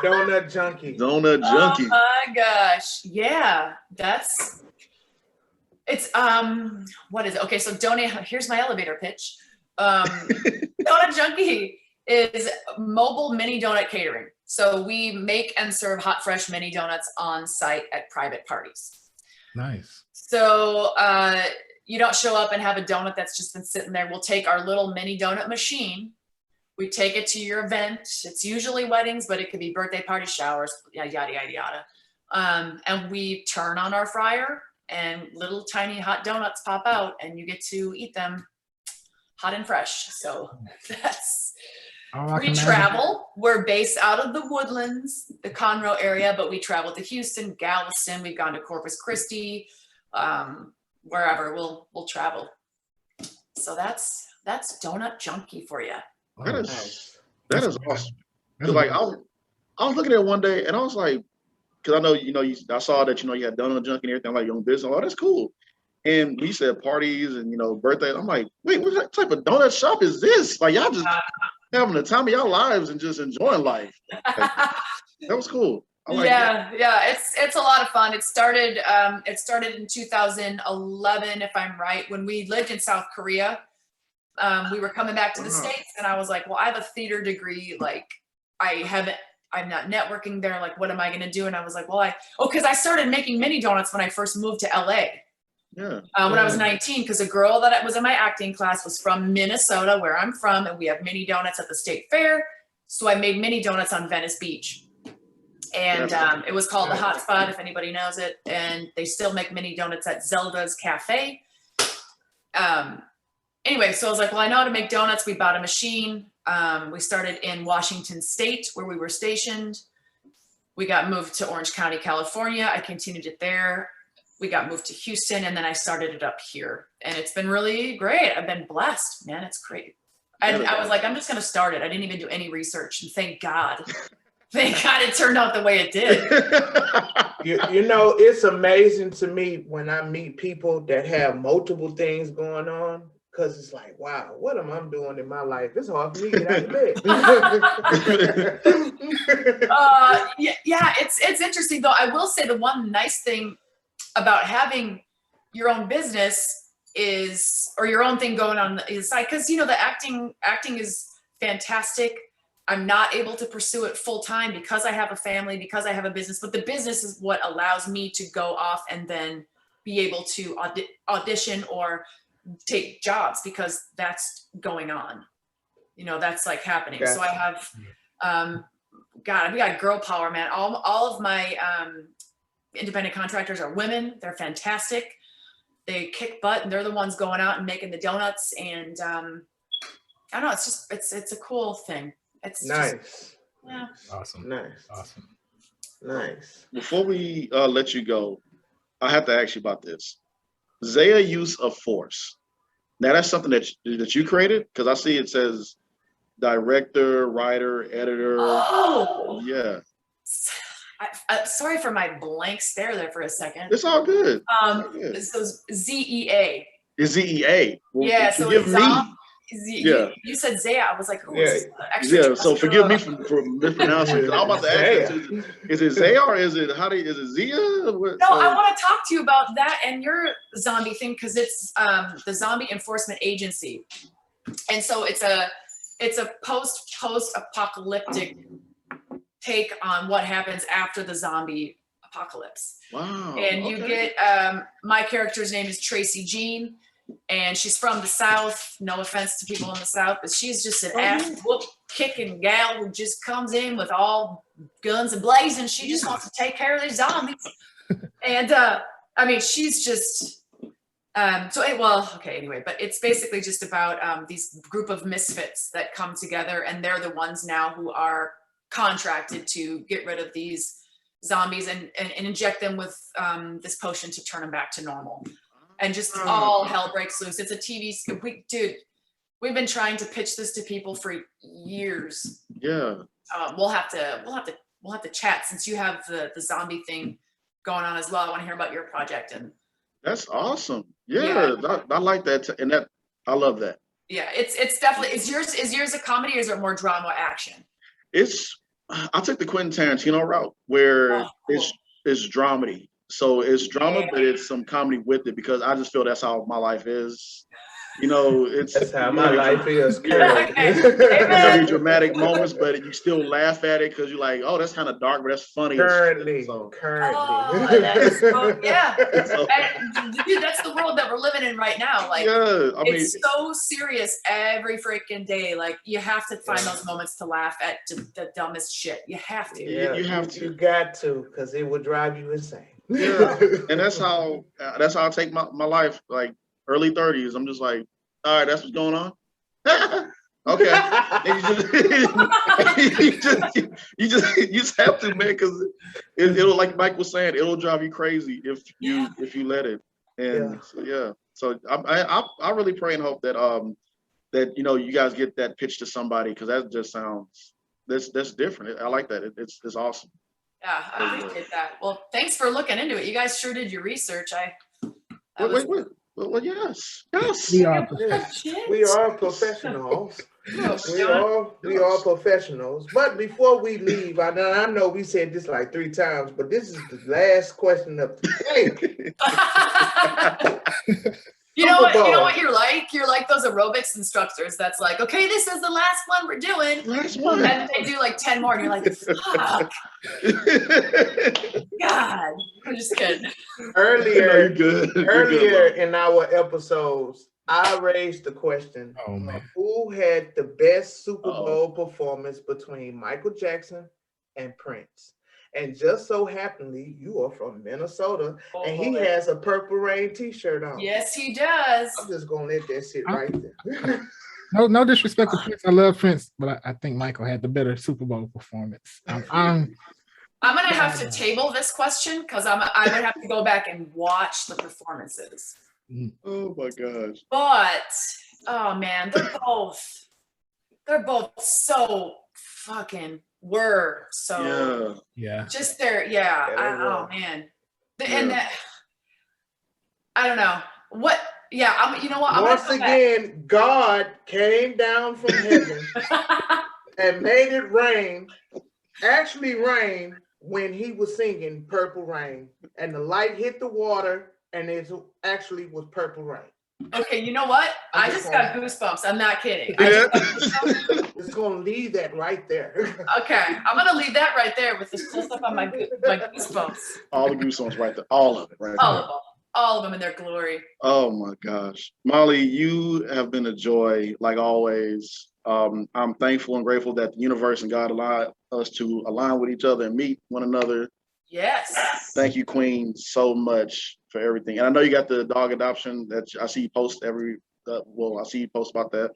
Donut junkie. Donut junkie. Oh my gosh. Yeah. It's what is it? Okay, so here's my elevator pitch. Donut Junkie is mobile mini donut catering. So we make and serve hot, fresh mini donuts on site at private parties. Nice. So you don't show up and have a donut that's just been sitting there. We'll take our little mini donut machine. We take it to your event. It's usually weddings, but it could be birthday party, showers, yada, yada, yada. And we turn on our fryer and little tiny hot donuts pop out and you get to eat them hot and fresh. So that's we travel. We're based out of the Woodlands, the Conroe area, but we travel to Houston, Galveston. We've gone to Corpus Christi, wherever we'll travel. So that's Donut Junkie for you. That is awesome. Like I was looking at it one day and I was like, because I know I saw that you had Donut Junkie and everything, like your own business. Oh, that's cool. And he said parties and birthdays. I'm like, wait, what type of donut shop is this? Like y'all just having the time of y'all lives and just enjoying life. Like, that was cool. Yeah, it's a lot of fun. It started in 2011, if I'm right, when we lived in South Korea. We were coming back to the States, and I was like, well, I have a theater degree. Like, I'm not networking there. Like, what am I going to do? And I was like, well, because I started making mini donuts when I first moved to LA. Yeah. When I was 19, because a girl that was in my acting class was from Minnesota, where I'm from, and we have mini donuts at the state fair. So I made mini donuts on Venice Beach. And it was called the Hot Spot, if anybody knows it. And they still make mini donuts at Zelda's Cafe. Anyway, so I was like, well, I know how to make donuts. We bought a machine. We started in Washington State, where we were stationed. We got moved to Orange County, California. I continued it there. We got moved to Houston, and then I started it up here. And it's been really great. I've been blessed, man. It's great. And I was like, I'm just going to start it. I didn't even do any research. And thank God. Thank God it turned out the way it did. You know, it's amazing to me when I meet people that have multiple things going on. Because it's like, wow, what am I doing in my life? It's hard for me to get out of bed. It's interesting, though. I will say the one nice thing about having your own business or your own thing going on the side, because, you know, the acting is fantastic. I'm not able to pursue it full time because I have a family, because I have a business, but the business is what allows me to go off and then be able to audition or take jobs, because that's going on, you know, that's like happening. Gotcha. So I have, we got girl power, man. All of my independent contractors are women. They're fantastic. They kick butt, and they're the ones going out and making the donuts. And I don't know, it's a cool thing. It's nice. Just, yeah. Awesome. Nice. Awesome. Nice. Before we let you go, I have to ask you about this. Zaya use of force. Now that's something that you created, because I see it says director, writer, editor. Oh yeah. Sorry for my blank stare there for a second. It's all good. So ZEA. It's ZEA. Well, yeah. So forgive me. You said Zaya. I was like, who is yeah. So forgive me for mispronouncing. Because I'm about to ask you, is it Zaya or is it Zia? I want to talk to you about that and your zombie thing, because it's the Zombie Enforcement Agency, and so it's a post-apocalyptic take on what happens after the zombie apocalypse. Wow. And you get my character's name is Tracy Jean. And she's from the South. No offense to people in the South, but she's just an ass whoop kicking gal who just comes in with all guns and blazing. She just wants to take care of these zombies. And I mean, she's just anyway, but it's basically just about these group of misfits that come together, and they're the ones now who are contracted to get rid of these zombies and inject them with this potion to turn them back to normal. And just all hell breaks loose. It's a TV. We've been trying to pitch this to people for years. Yeah. We'll have to chat, since you have the zombie thing going on as well. I want to hear about your project. And that's awesome. Yeah. I like that, and that I love that. Yeah, it's definitely. Is yours a comedy, or is it more drama action? I took the Quentin Tarantino route, where it's dramedy. So it's drama, but it's some comedy with it, because I just feel that's how my life is. You know, that's how my life is. Very dramatic moments, but you still laugh at it because you're like, oh, that's kind of dark, but that's funny. Currently. Oh, that's yeah. Dude, that's the world that we're living in right now. Like, it's so serious every freaking day. Like, you have to find those moments to laugh at the dumbest shit. You have to. Yeah, you have to. You got to, because it would drive you insane. Yeah, and that's how I take my life. Like, early 30s, I'm just like, all right, that's what's going on. Okay. you just have to, man, because it'll, like Mike was saying, it'll drive you crazy if you let it. And so I really pray and hope that that you guys get that pitch to somebody, because that just sounds that's different. I like that. It's awesome. Yeah, I appreciate that. Well, thanks for looking into it. You guys sure did your research. Wait. Well, yes. We are professionals. We are professionals. But before we leave, I know we said this like 3 times, but this is the last question of the day. You know what you're like? You're like those aerobics instructors that's like, okay, this is the last one we're doing. Last one. And then they do like 10 more, and you're like, fuck. God. I'm just kidding. Earlier in our episodes, I raised the question of who had the best Super Bowl performance between Michael Jackson and Prince. And just so happenly, you are from Minnesota, and he boy. has a Purple Rain t-shirt on. Yes, he does. I'm just gonna let that sit right there. No disrespect to Prince. I love Prince, but I think Michael had the better Super Bowl performance. I'm gonna have to table this question because I would have to go back and watch the performances. Oh my gosh. But oh man, they're both so fucking so yeah. just their oh man. And that, I don't know what. Yeah, you know what? Once again, God came down from heaven and made it rain. Actually, rain when he was singing "Purple Rain," and the light hit the water, and it actually was purple rain. Okay, you know what? I just got goosebumps. I'm not kidding. Yeah. It's gonna leave that right there. Okay, I'm gonna leave that right there with this close up on my goosebumps. All the goosebumps right there. All of it right All there. of them. All of them in their glory. Oh my gosh. Molly, you have been a joy, like always. I'm thankful and grateful that the universe and God allowed us to align with each other and meet one another. Yes. Thank you, Queen, so much for everything. And I know you got the dog adoption that I see you post I see you post about that.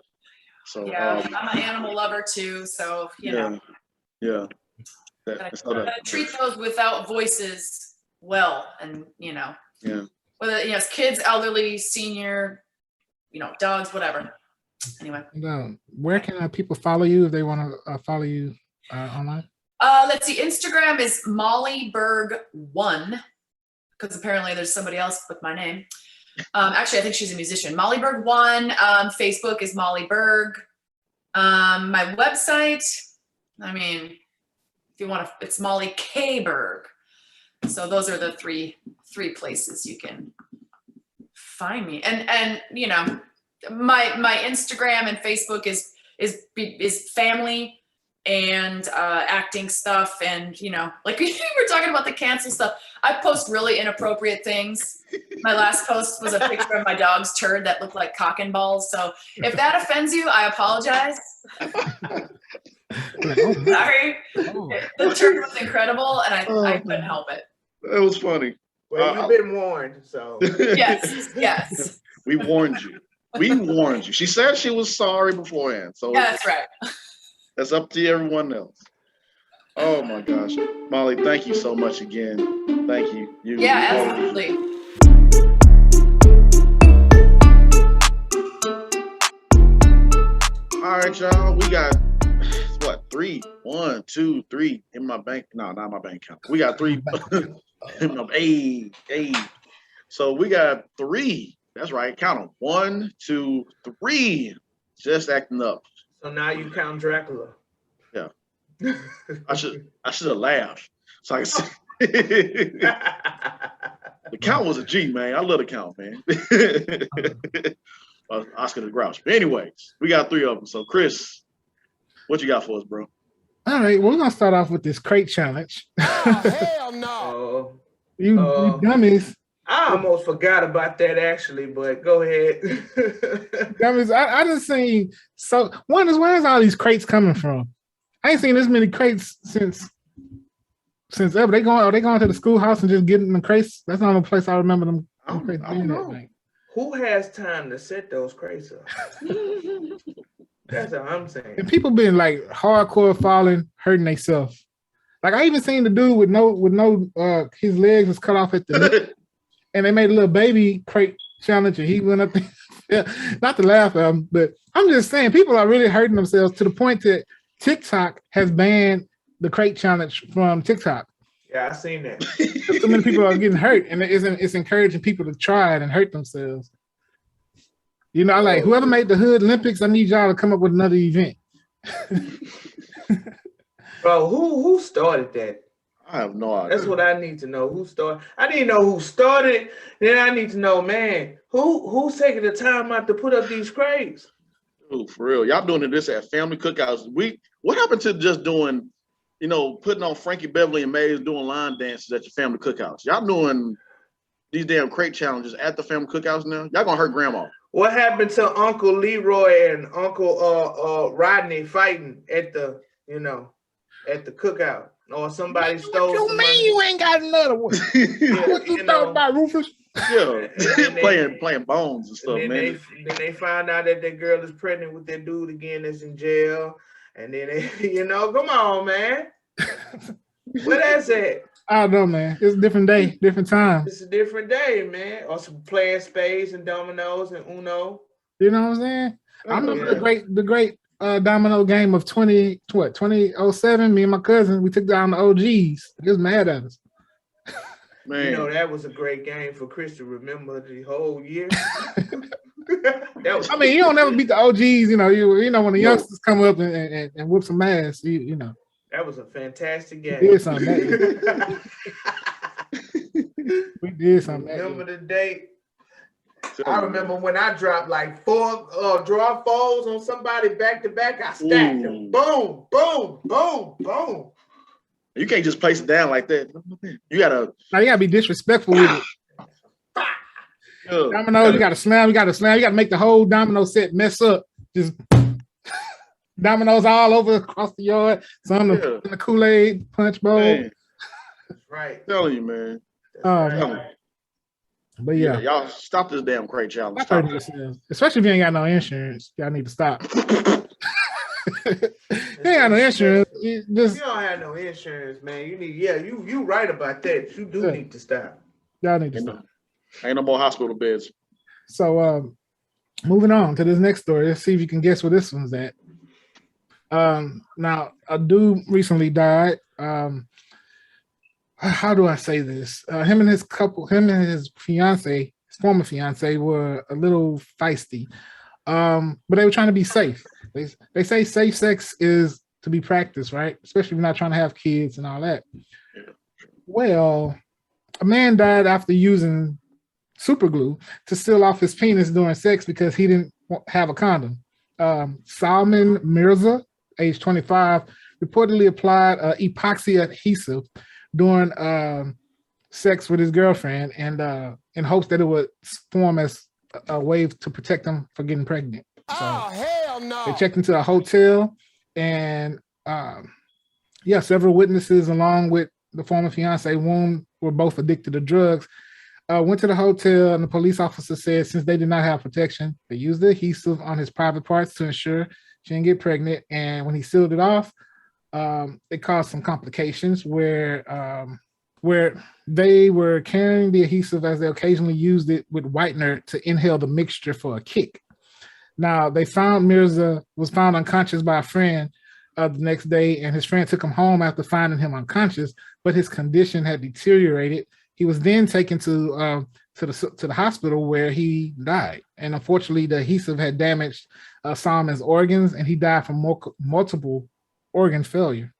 So yeah, I'm an animal lover too, so you know. Yeah. Gotta treat those without voices well, and you know. Yeah. Whether it's kids, elderly, senior, dogs, whatever. Anyway. Where can people follow you if they want to follow you online? Let's see. Instagram is Molly Berg 1, because apparently there's somebody else with my name. Actually, I think she's a musician. Molly Berg 1. Facebook is Molly Berg. My website, I mean, if you want to, it's Molly K Berg. So those are the three places you can find me. And my Instagram and Facebook is family and acting stuff, and like we were talking about the cancel stuff. I post really inappropriate things. My last post was a picture of my dog's turd that looked like cock and balls. So if that offends you, I apologize. Sorry. The turd was incredible, and I couldn't help it. It was funny. Well, you've been warned, so. Yes. We warned you. She said she was sorry beforehand. So yeah, that's right. That's up to everyone else. Oh my gosh. Molly, thank you so much again. Thank you. Absolutely. All right, y'all. We got what? 3, 1, 2, 3 in my bank. No, not my bank account. We got 3 in my hey. So we got 3. That's right. Count them. 1, 2, 3. Just acting up. So now you count Dracula. Yeah. I should have laughed. So I can see. The count was a G, man. I love the count, man. Oscar the Grouch. But anyways, we got 3 of them. So Chris, what you got for us, bro? All right, we're gonna start off with this crate challenge. Oh, hell no! You dummies. I almost forgot about that actually, but go ahead. Dummies, I just seen where's all these crates coming from? I ain't seen this many crates since ever. They going to the schoolhouse and just getting the crates. That's the only place I remember them. I don't know. Who has time to set those crates up? That's what I'm saying. And people been like hardcore falling, hurting themselves. Like I even seen the dude with no his legs was cut off at the neck, and they made a little baby crate challenge, and he went up there. Not to laugh at him, but I'm just saying people are really hurting themselves to the point that TikTok has banned the crate challenge from TikTok. Yeah, I seen that. So many people are getting hurt, and it's encouraging people to try it and hurt themselves. Like whoever made the Hood Olympics, I need y'all to come up with another event. Bro, who started that? I have no idea. That's what I need to know. Who started? I need to know who started. Then I need to know, man, who's taking the time out to put up these crates? Dude, for real, y'all doing this at family cookouts. What happened to just doing, putting on Frankie Beverly and Maze doing line dances at your family cookouts? Y'all doing these damn crate challenges at the family cookouts now? Y'all gonna hurt grandma. What happened to Uncle Leroy and Uncle Rodney fighting at the cookout? or somebody stole. What you mean you ain't got another one? What you thought about, Rufus? Yeah, playing bones and stuff, and man. Then they find out that girl is pregnant with that dude again that's in jail, and then they, come on, man. Where that's at? I don't know, man. It's a different day, different time. It's a different day, man. Or some playing spades and dominoes and Uno. You know what I'm saying? I remember the great domino game of 2007. Me and my cousin, we took down the OGs. He was mad at us. Man. That was a great game for Chris to remember the whole year. I mean, you don't ever beat the OGs, you know when the youngsters come up and whoop some ass, you know. That was a fantastic game. We did something. We did something. Remember the date? I remember when I dropped like 4 draw fours on somebody back to back. I stacked them. Boom, boom, boom, boom. You can't just place it down like that. You gotta be disrespectful with it. Domino, you gotta slam. You gotta make the whole domino set mess up. Just dominoes all over across the yard. Some in the Kool-Aid punch bowl. Man. Right. Telling you, man. Man. But yeah, y'all stop this damn crate challenge. Especially if you ain't got no insurance. Y'all need to stop. You ain't got no insurance. You don't have no insurance, man. You need, you right about that. You do need to stop. Y'all need to stop. Ain't no more hospital beds. So moving on to this next story. Let's see if you can guess where this one's at. Now a dude recently died. How do I say this? Him and his fiance, his former fiance, were a little feisty. But they were trying to be safe. They say safe sex is to be practiced, right? Especially if you're not trying to have kids and all that. Well, a man died after using super glue to seal off his penis during sex because he didn't have a condom. Salman Mirza, age 25, reportedly applied epoxy adhesive during sex with his girlfriend and in hopes that it would form as a way to protect him from getting pregnant. So hell no! They checked into a hotel and several witnesses along with the former fiance were both addicted to drugs. Went to the hotel and the police officer said since they did not have protection, they used the adhesive on his private parts to ensure she didn't get pregnant. And when he sealed it off, it caused some complications where they were carrying the adhesive as they occasionally used it with whitener to inhale the mixture for a kick. Now, they found Mirza was found unconscious by a friend the next day, and his friend took him home after finding him unconscious, but his condition had deteriorated. He was then taken to the hospital where he died. And unfortunately, the adhesive had damaged Salman's organs, and he died from multiple organ failure.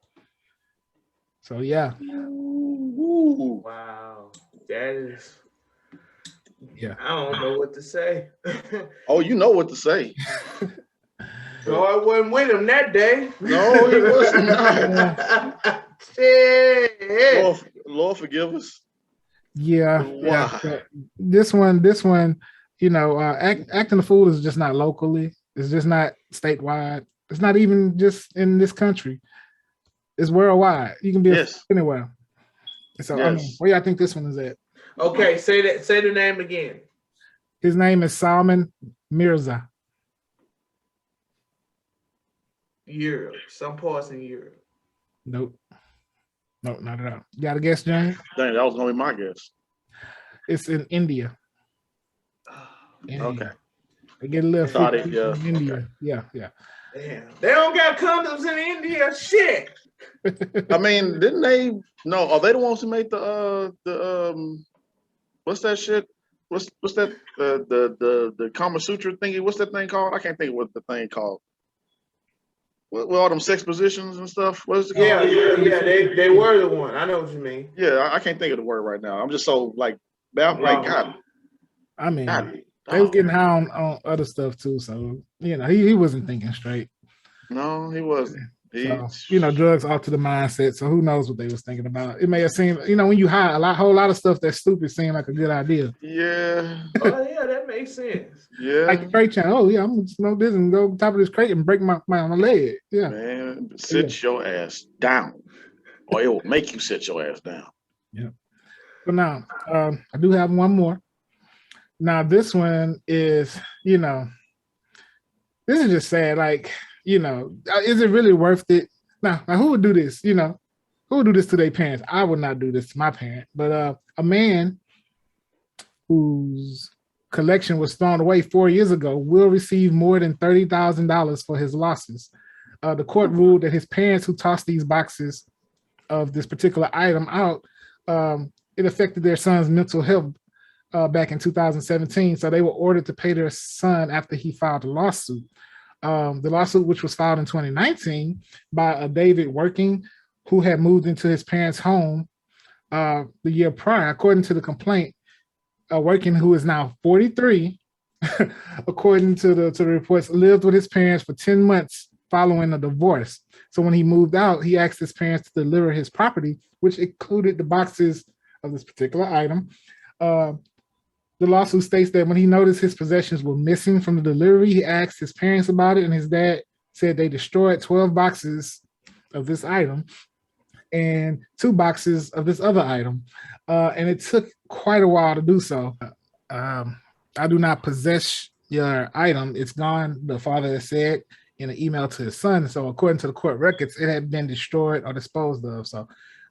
So, yeah. Ooh, wow. That is... Yeah. I don't know what to say. Oh, you know what to say. God wasn't with him that day. No, he wasn't. Shit. Lord forgive us. Yeah. This one, acting a fool is just not locally. It's just not statewide. It's not even just in this country. It's worldwide. You can be anywhere. So, I mean, where y'all think this one is at? Okay, say the name again. His name is Salman Mirza. Europe. Some parts in Europe. Nope, not at all. You got a guess, James? Dang, that was gonna be my guess. It's in India. Okay. They get a little in India. Okay. Yeah. Damn. They don't got condoms in India. Shit. I mean, didn't they? No, are they the ones who made the what's that shit? What's that? The Kama Sutra thingy? What's that thing called? I can't think of what the thing called. With all them sex positions and stuff. What is it called? Yeah. They were the one. I know what you mean. Yeah, I can't think of the word right now. I'm just so like God. I mean, they was getting high on other stuff too. So he wasn't thinking straight. No, he wasn't. Drugs alter the mindset. So who knows what they was thinking about? It may have seemed, when you high, a whole lot of stuff that's stupid seemed like a good idea. Yeah. Oh yeah, that makes sense. Yeah. Like the crate channel. Oh yeah, I'm just know this and go top of this crate and break my leg. Yeah. Man, sit your ass down. Or it will make you sit your ass down. Yeah. But now, I do have one more. Now, this one is, this is just sad. Like, is it really worth it? Now, who would do this? Who would do this to their parents? I would not do this to my parent. But a man whose collection was thrown away 4 years ago will receive more than $30,000 for his losses. The court ruled that his parents who tossed these boxes of this particular item out, it affected their son's mental health back in 2017. So they were ordered to pay their son after he filed a lawsuit. The lawsuit, which was filed in 2019 by David Working, who had moved into his parents' home the year prior. According to the complaint, Working, who is now 43, according to the reports, lived with his parents for 10 months following a divorce. So when he moved out, he asked his parents to deliver his property, which included the boxes of this particular item. The lawsuit states that when he noticed his possessions were missing from the delivery, he asked his parents about it, and his dad said they destroyed 12 boxes of this item and 2 boxes of this other item. And it took quite a while to do so. I do not possess your item. It's gone, the father has said in an email to his son. So according to the court records, it had been destroyed or disposed of. So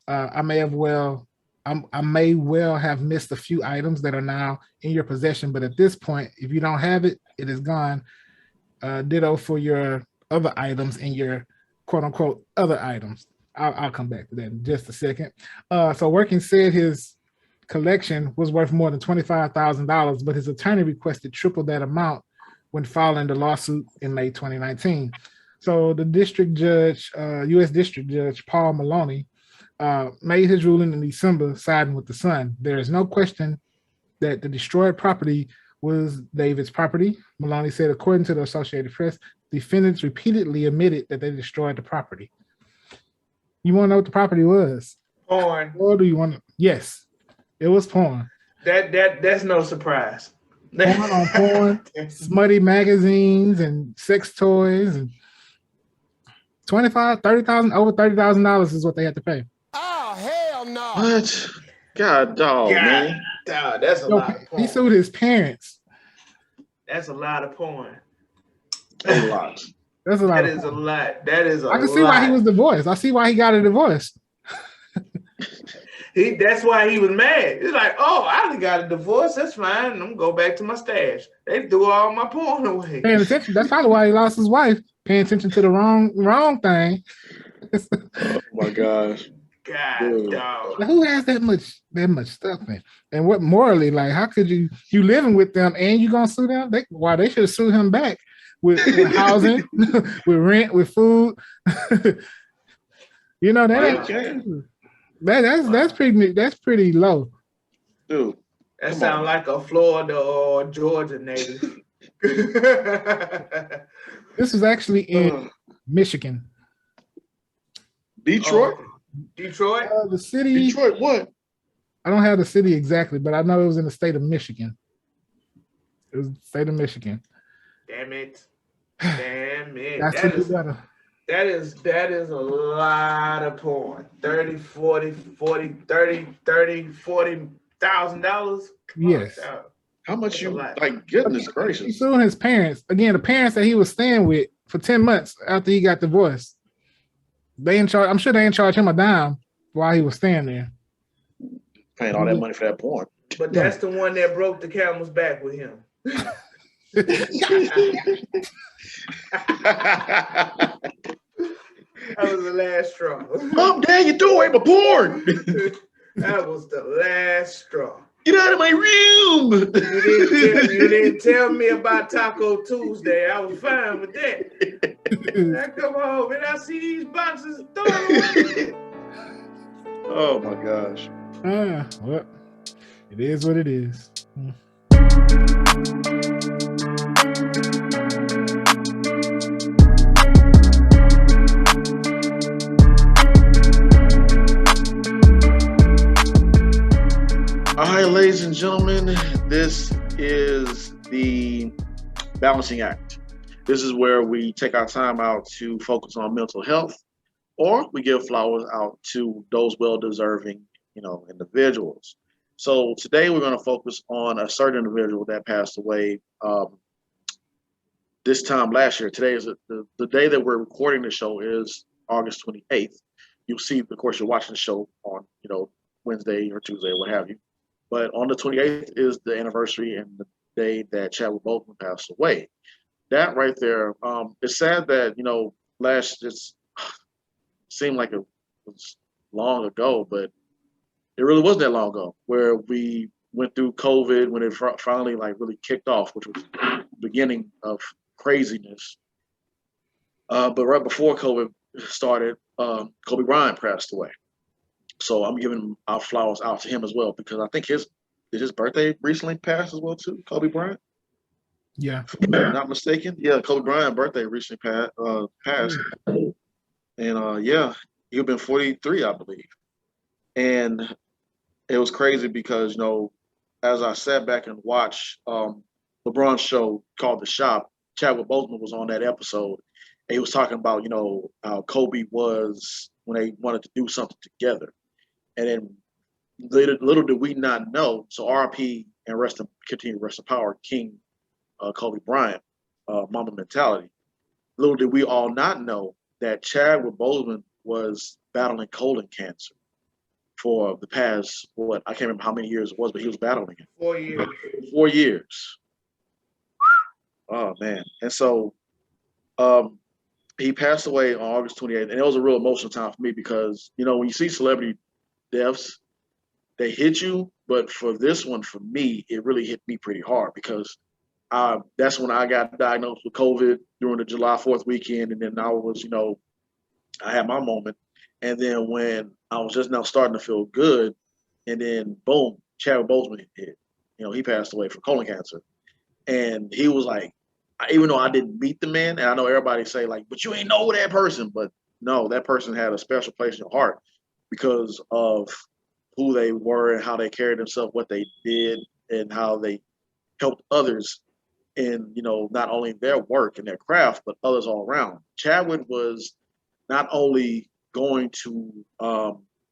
I may well have missed a few items that are now in your possession, but at this point, if you don't have it, it is gone. Ditto for your other items and your quote unquote other items. I'll come back to that in just a second. So Working said his collection was worth more than $25,000, but his attorney requested triple that amount when filing the lawsuit in May 2019. So the district judge, U.S. District Judge Paul Maloney, made his ruling in December, siding with the son. There is no question that the destroyed property was David's property. Maloney said, according to the Associated Press, defendants repeatedly admitted that they destroyed the property. You want to know what the property was? Porn. Or do you want to? Yes, it was porn. That's no surprise. Porn on porn, smutty magazines and sex toys, and over $30,000 is what they had to pay. Oh, hell no. What? God, dog, man. Dog, that's a lot of porn. He sued his parents. That's a lot of porn. That's a lot. That's a lot. That is a lot. That is a lot. I can see why he was divorced. I see why he got a divorce. That's why he was mad. He's like, oh, I done got a divorce. That's fine. I'm gonna go back to my stash. They threw all my porn away. Paying attention. That's probably why he lost his wife. Paying attention to the wrong thing. Oh my gosh. God, dog. Who has that much stuff in? And what morally, like, how could you living with them and you gonna sue them? They should have sued him back with housing, with rent, with food. That's pretty low. Dude, that sounds like a Florida or Georgia native. This was actually in Michigan. Detroit? Detroit? The city. Detroit what? I don't have the city exactly, but I know it was in the state of Michigan. It was the state of Michigan. Damn it. That is a lot of porn. $40,000. Yes. How much you like? Goodness gracious. He's suing his parents. Again, the parents that he was staying with for 10 months after he got divorced. I'm sure they didn't charge him a dime while he was staying there. Paying all that money for that porn. But that's the one that broke the camel's back with him. That was the last straw. Mom, Dad, you threw away my porn. That was the last straw. Get out of my room. You didn't tell me about Taco Tuesday. I was fine with that. I come home and I see these boxes thrown away. Oh my gosh. Well, it is what it is. All right, ladies and gentlemen, this is the balancing act. This is where we take our time out to focus on mental health, or we give flowers out to those well-deserving, individuals. So today we're going to focus on a certain individual that passed away this time last year. Today is the day that we're recording the show is August 28th. You'll see, of course, you're watching the show on, Wednesday or Tuesday or what have you. But on the 28th is the anniversary and the day that Chadwick Boseman passed away. That right there, it's sad that, it seemed like it was long ago, but it really wasn't that long ago where we went through COVID when it finally really kicked off, which was the beginning of craziness. But right before COVID started, Kobe Bryant passed away. So I'm giving our flowers out to him as well, because I think his birthday recently passed as well too, Kobe Bryant? Yeah. If I'm not mistaken. Yeah, Kobe Bryant's birthday recently passed. And yeah, he'd been 43, I believe. And it was crazy because, as I sat back and watched LeBron's show called The Shop, Chadwick Boseman was on that episode. And he was talking about, how Kobe was when they wanted to do something together. And then little did we not know, so RP and continue rest in power, King Kobe Bryant, Mamba mentality. Little did we all not know that Chadwick Boseman was battling colon cancer for the past, I can't remember how many years it was, but he was battling it. 4 years. 4 years. Oh, man. And so he passed away on August 28th, and it was a real emotional time for me because, when you see celebrity deaths, they hit you, but for this one, for me, it really hit me pretty hard because that's when I got diagnosed with COVID during the July 4th weekend, and then I was, I had my moment, and then when I was just now starting to feel good, and then boom, Chadwick Boseman hit. He passed away from colon cancer, and he was like, even though I didn't meet the man, and I know everybody say but you ain't know that person, but no, that person had a special place in your heart because of who they were and how they carried themselves, what they did, and how they helped others in, not only their work and their craft, but others all around. Chadwick was not only going,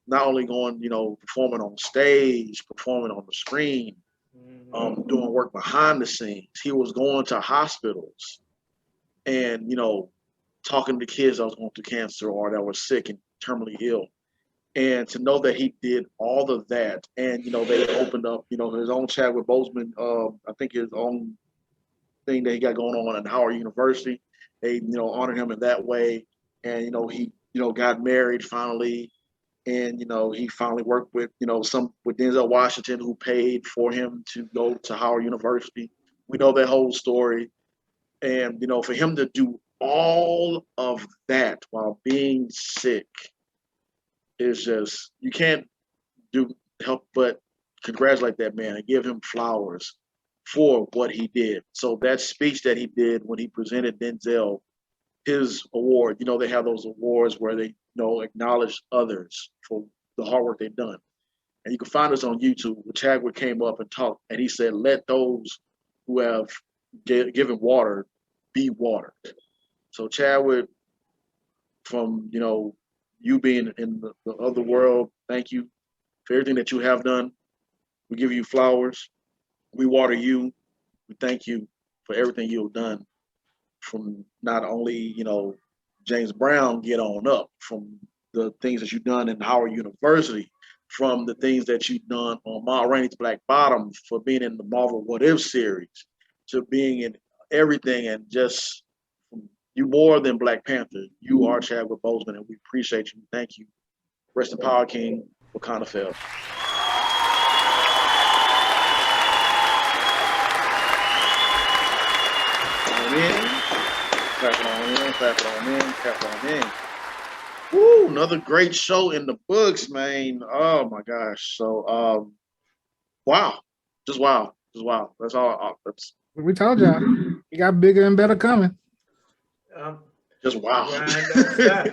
performing on stage, performing on the screen, doing work behind the scenes. He was going to hospitals and, talking to kids that was going through cancer or that were sick and terminally ill. And to know that he did all of that, and they opened up, his own Chadwick Boseman, I think his own thing that he got going on at Howard University. They, honored him in that way, and he, got married finally, and he finally worked with, with Denzel Washington, who paid for him to go to Howard University. We know that whole story, and for him to do all of that while being sick. It's just, you can't help but congratulate that man and give him flowers for what he did. So that speech that he did when he presented Denzel his award, they have those awards where they, acknowledge others for the hard work they've done. And you can find us on YouTube where Chadwick came up and talked, and he said, let those who have given water be watered. So Chadwick, from, you being in the other world, thank you for everything that you have done. We give you flowers. We water you. We thank you for everything you've done, from not only, James Brown get on up, from the things that you've done in Howard University, from the things that you've done on Ma Rainey's Black Bottom, for being in the Marvel What If series, to being in everything, and just you more than Black Panther. You are Chadwick Boseman, and we appreciate you. Thank you. Rest in power, King. Wakanda fell. Clap it on in, clap it on in, clap it on in. Woo, another great show in the books, man. Oh my gosh. So wow. Just wow. Just wow. That's all. We told y'all, you got bigger and better coming. Just wow. Grind don't stop.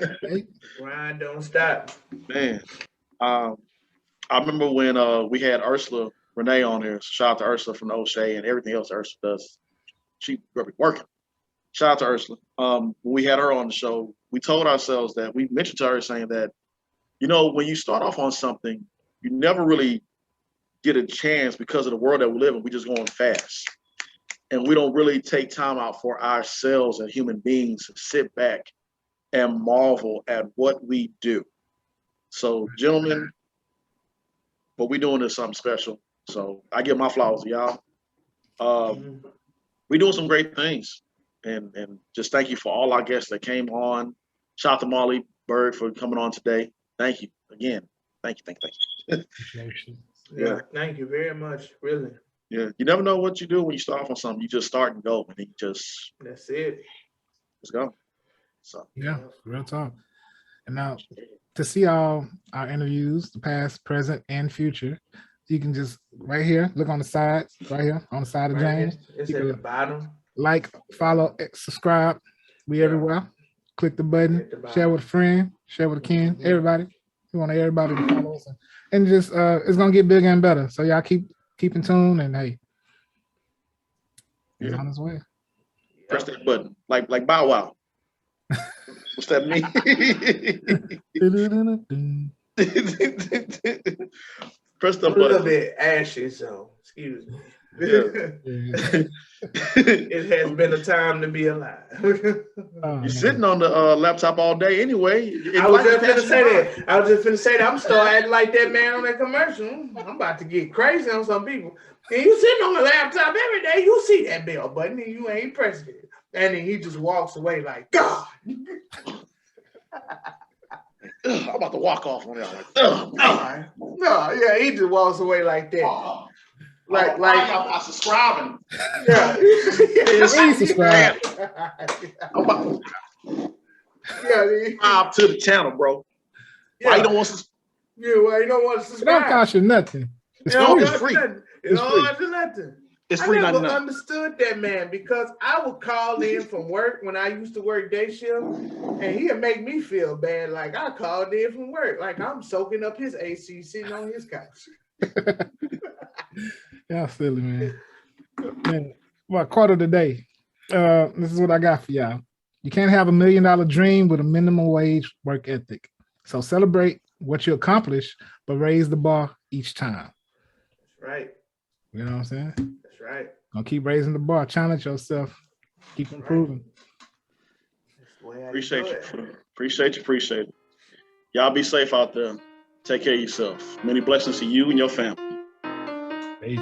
Grind don't stop. Man. I remember when we had Ursula Renee on there. Shout out to Ursula from the O'Shea and everything else Ursula does. She working. Shout out to Ursula. When we had her on the show, we told ourselves that we mentioned to her saying that, you know, when you start off on something, you never really get a chance because of the world that we live in. We just going fast. And we don't really take time out for ourselves as human beings to sit back and marvel at what we do. So, gentlemen, what we doing is something special. So I give my flowers to y'all. We doing some great things. And just thank you for all our guests that came on. Shout out to Molly Berg for coming on today. Thank you again. Thank you. Yeah, thank you very much. Really. Yeah, you never know what you do when you start off on something. You just start and go, and then you just that's it. Let's go. So yeah, real talk. And now to see all our interviews, the past, present, and future, you can just right here look on the side, right here on the side of James. It's at the bottom. Like, follow, subscribe. We everywhere. Click the button. Share with a friend. Share with a kin. Everybody. We want everybody to follow us, and just it's gonna get bigger and better. So y'all keep in tune, and hey, it's on its way. Press that button, like Bow Wow. What's that mean? Press the button. A little bit ashy, so excuse me. It has been a time to be alive. You're sitting on the laptop all day anyway. I was just finna say that. I'm still acting like that man on that commercial. I'm about to get crazy on some people. And you sitting on the laptop every day, you see that bell button and you ain't pressing it. And then he just walks away like, God. I'm about to walk off on that. No, yeah, he just walks away like that. Like I'm subscribing. Yeah. Please subscribe. I'm about to subscribe to the channel, bro. Yeah. Why you don't want to? Yeah, why you don't want to subscribe? It don't cost you nothing. It's free. It's free. It's free. I never understood that man because I would call in from work when I used to work day shift, and he'd make me feel bad. Like I called in from work, like I'm soaking up his AC sitting on his couch. Y'all silly, man. Well, quote of the day. This is what I got for y'all. You can't have $1 million dream with a minimum wage work ethic. So celebrate what you accomplish, but raise the bar each time. That's right. You know what I'm saying? That's right. Gonna keep raising the bar. Challenge yourself. Keep improving. Appreciate you. Appreciate it. Y'all be safe out there. Take care of yourself. Many blessings to you and your family. Peace.